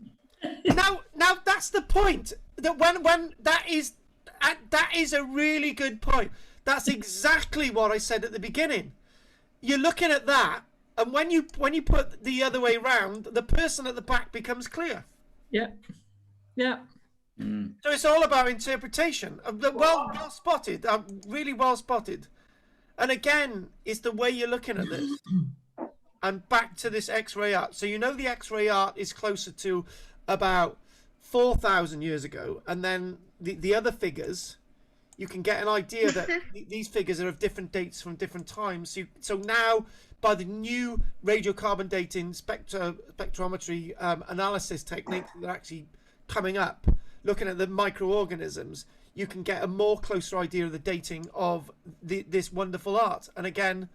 Now that's the point. That when that is a really good point. That's exactly what I said at the beginning. You're looking at that, and when you put the other way round, the person at the back becomes clear. Yeah. Yeah. So it's all about interpretation. Well spotted. Really well spotted. And again, it's the way you're looking at this. And back to this X-ray art. So you know the X-ray art is closer to about 4,000 years ago, and then the other figures, you can get an idea that these figures are of different dates from different times. So now, by the new radiocarbon dating spectrometry analysis techniques that are actually coming up, looking at the microorganisms, you can get a more closer idea of the dating of this wonderful art. And again,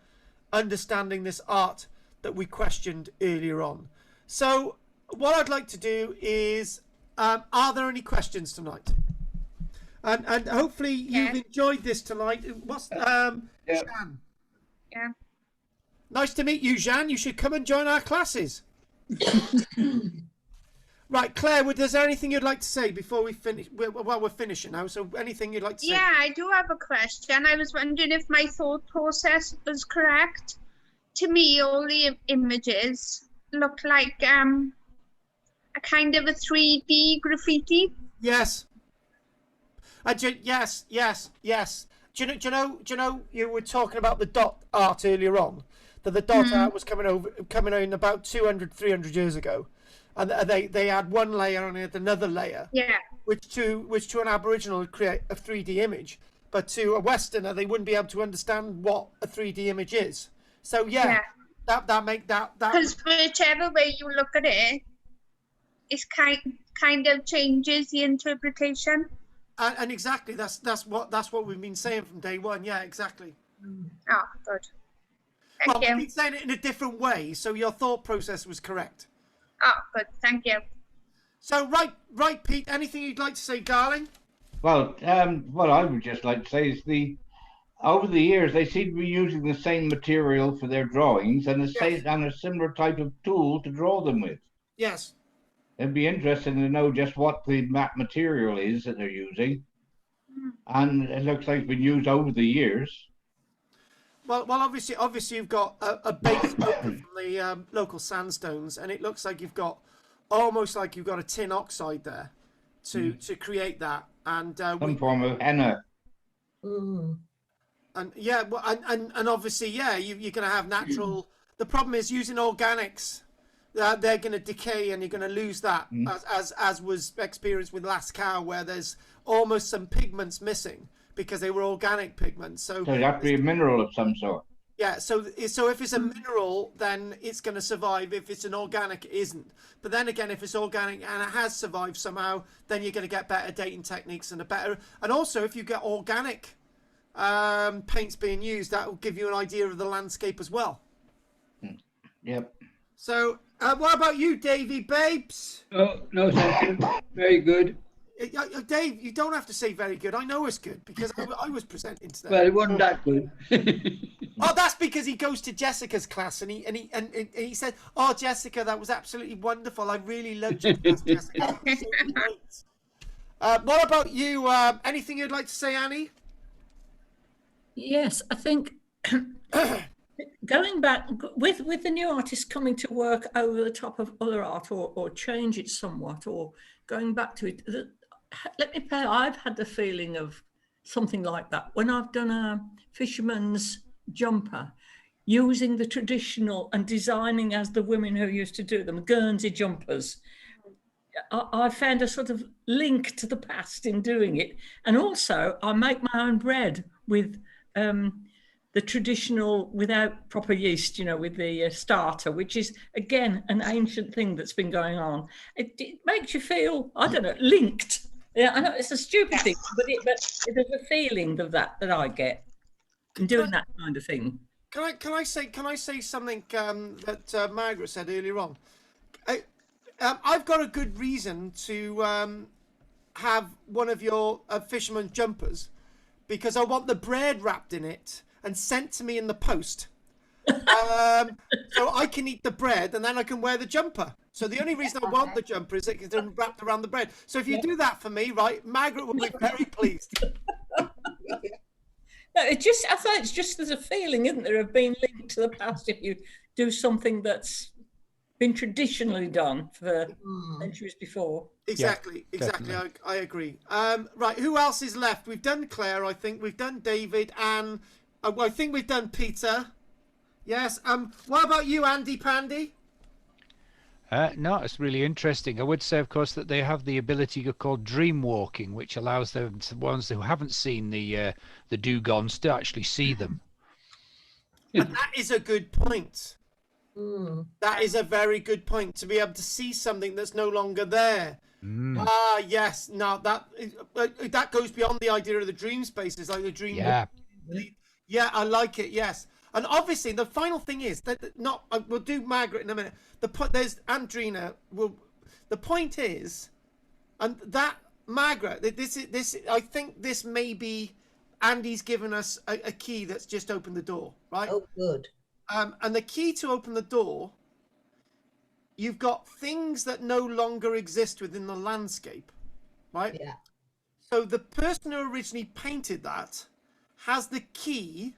understanding this art that we questioned earlier on. So what I'd like to do is, are there any questions tonight? And hopefully you've enjoyed this tonight. What's Jan? Yeah. Nice to meet you, Jan. You should come and join our classes. Right, Claire, is there anything you'd like to say before we finish? Well, we're finishing now, so anything you'd like to say? Yeah, I do have a question. I was wondering if my thought process was correct. To me, all the images look like a kind of a 3D graffiti. Yes. Yes. Do you know? You were talking about the dot art earlier on. That the dot art was coming in about 200, 300 years ago, and they had one layer and they had another layer. Yeah. Which to an Aboriginal would create a 3D image, but to a Westerner they wouldn't be able to understand what a 3D image is. So that make that. Because whichever way you look at it, it's kind of changes the interpretation. And exactly, that's what we've been saying from day one. Yeah, exactly. Oh, good. Thank Well, you. we've been saying it in a different way, so your thought process was correct. Oh, good. Thank you. So right, Pete. Anything you'd like to say, darling? Well, what I would just like to say is over the years they seem to be using the same material for their drawings and a similar type of tool to draw them with. Yes. It'd be interesting to know just what the material is that they're using, and it looks like it's been used over the years. Well, obviously, you've got a base from the local sandstones, and it looks like you've got almost like you've got a tin oxide there to create that, and some form of henna. And and obviously, you're going to have natural. The problem is using organics. They're going to decay, and you're going to lose that, as was experienced with Lascaux, where there's almost some pigments missing because they were organic pigments. So it'd have to be a mineral of some sort. Yeah. So if it's a mineral, then it's going to survive. If it's an organic, it isn't. But then again, if it's organic and it has survived somehow, then you're going to get better dating techniques and and also if you get organic paints being used, that will give you an idea of the landscape as well. Yep. So, what about you, Davey Babes? Oh, no, thank you. Very good. Dave, you don't have to say very good. I know it's good because I was presenting today. Well, it wasn't that good. Oh, that's because he goes to Jessica's class and he said, "Oh, Jessica, that was absolutely wonderful. I really loved your class, Jessica." What about you? Anything you'd like to say, Annie? Yes, I think going back with the new artist coming to work over the top of other art or change it somewhat or going back to it. Let me say, I've had the feeling of something like that when I've done a fisherman's jumper, using the traditional and designing as the women who used to do them, Guernsey jumpers. I found a sort of link to the past in doing it. And also I make my own bread with the traditional, without proper yeast, with the starter, which is, again, an ancient thing that's been going on. It makes you feel, I don't know, linked. Yeah, I know it's a stupid thing, but there's a feeling of that I get in doing that kind of thing. Can I say something that Margaret said earlier on? I've got a good reason to have one of your fisherman jumpers because I want the bread wrapped in it and sent to me in the post. So I can eat the bread and then I can wear the jumper. So the only reason I want the jumper is that it's wrapped around the bread. So if you do that for me, right, Margaret will be very pleased. No, I thought it's just there's a feeling, isn't there, of being linked to the past if you do something that's been traditionally done for centuries before. Exactly. I agree. Right, who else is left? We've done Claire, I think. We've done David, and I think we've done Peter. Yes. What about you, Andy Pandy? No, it's really interesting. I would say, of course, that they have the ability called dream walking, which allows the ones who haven't seen the dugongs to actually see them. And that is a good point. That is a very good point, to be able to see something that's no longer there. Yes. Now that goes beyond the idea of the dream spaces, like the dream. Yeah. Yeah, I like it. Yes. And obviously, the final thing is that we'll do Margaret in a minute. There's Andrina. The point is, and that Margaret, this. I think this may be Andy's given us a key that's just opened the door, right? Oh, good. And the key to open the door, you've got things that no longer exist within the landscape, right? Yeah. So the person who originally painted that has the key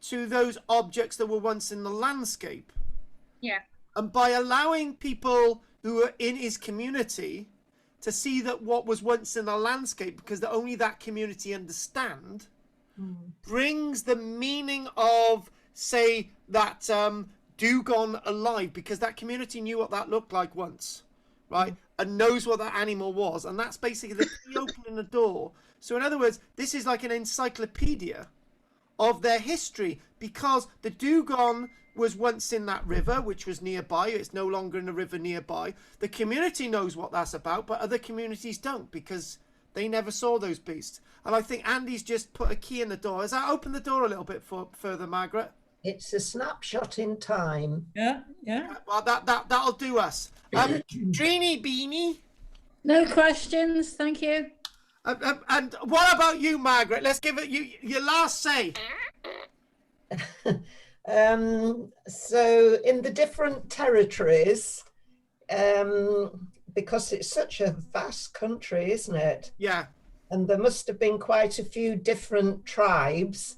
to those objects that were once in the landscape. Yeah. And by allowing people who are in his community to see that what was once in the landscape, because only that community understand, brings the meaning of, say, that dugong alive, because that community knew what that looked like once, right? And knows what that animal was. And that's basically the key opening the door. So in other words, this is like an encyclopedia of their history, because the dugong was once in that river, which was nearby. It's no longer in the river nearby. The community knows what that's about, but other communities don't, because they never saw those beasts. And I think Andy's just put a key in the door. Has that opened the door a little bit further, Margaret? It's a snapshot in time. Yeah. Well, that'll do us. Dreeny Beanie. No questions, thank you. And what about you, Margaret? Let's give it your last say. So in the different territories, because it's such a vast country, isn't it? Yeah. And there must have been quite a few different tribes.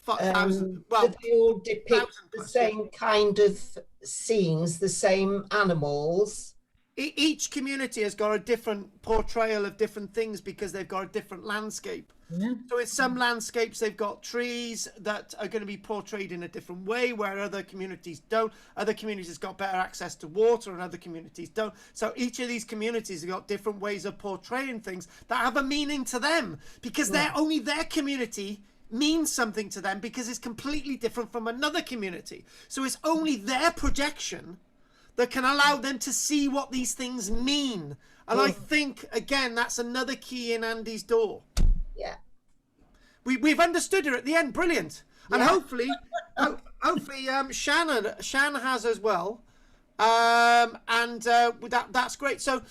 Well, they all depict the same kind of scenes, the same animals. Each community has got a different portrayal of different things because they've got a different landscape. Yeah. So in some landscapes, they've got trees that are going to be portrayed in a different way, where other communities don't. Other communities got better access to water and other communities don't. So each of these communities have got different ways of portraying things that have a meaning to them, because only their community means something to them, because it's completely different from another community. So it's only their projection that can allow them to see what these things mean. And I think, again, that's another key in Andy's door. Yeah. We've understood her at the end. Brilliant. And hopefully Shan has as well. That's great. So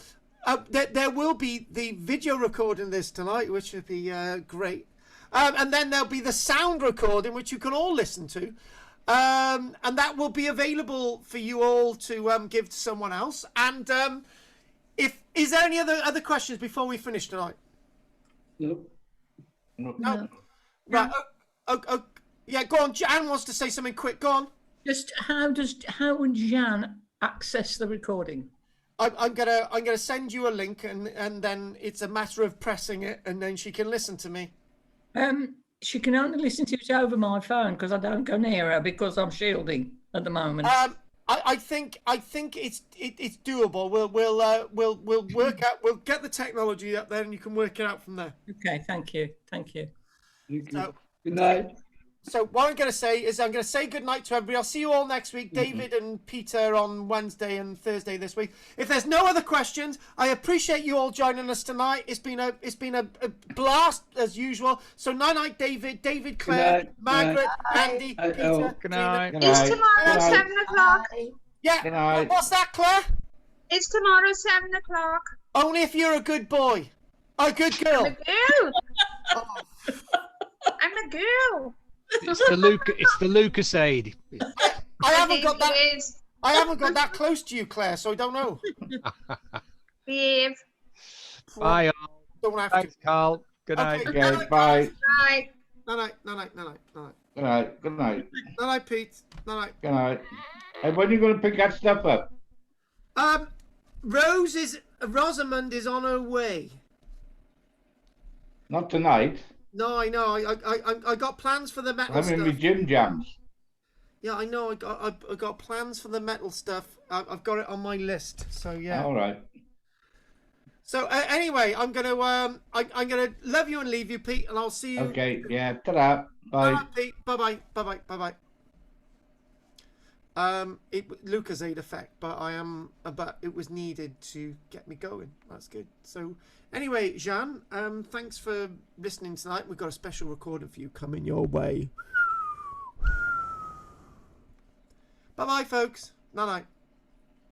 there will be the video recording of this tonight, which would be great. And then there'll be the sound recording, which you can all listen to. And that will be available for you all to give to someone else. And is there any other questions before we finish tonight? No. No. Right. Yeah, go on. Jan wants to say something quick. Go on. Just how would Jan access the recording? I'm gonna send you a link, and then it's a matter of pressing it, and then she can listen to me. She can only listen to it over my phone, because I don't go near her because I'm shielding at the moment. I think it's doable. We'll work out. We'll get the technology up there, and you can work it out from there. Okay, thank you. So, good night. So what I'm going to say is I'm going to say good night to everybody. I'll see you all next week. David and Peter on Wednesday and Thursday this week. If there's no other questions, I appreciate you all joining us tonight. It's been a blast as usual. So night, David, Claire, Margaret, Andy, Peter. Good night. It's tomorrow, 7 o'clock. Yeah. Good night. What's that, Claire? It's tomorrow, 7 o'clock. Only if you're a good boy. A good girl. I'm a girl. I'm a girl. It's the Lucas aid. I haven't got that close to you, Claire, so I don't know. Behave. Bye, all. Don't have Thanks, to. Carl. Good Okay. night. Okay, bye. Bye. Night. Good night. Good night. Night, Pete. Night. Good night. And when are you going to pick that stuff up? Rosamund is on her way. Not tonight. No, I know. I got plans for the metal I'm stuff. in my gym jams. Yeah, I know. I got plans for the metal stuff. I've got it on my list. So yeah. All right. So anyway, I'm gonna love you and leave you, Pete, and I'll see you. Okay. Yeah. Ta-da. Bye. Bye, Pete. Bye. Lucasade effect, but it was needed to get me going. That's good. So anyway, Jean, thanks for listening tonight. We've got a special recording for you coming your way. Bye bye, folks. Night night.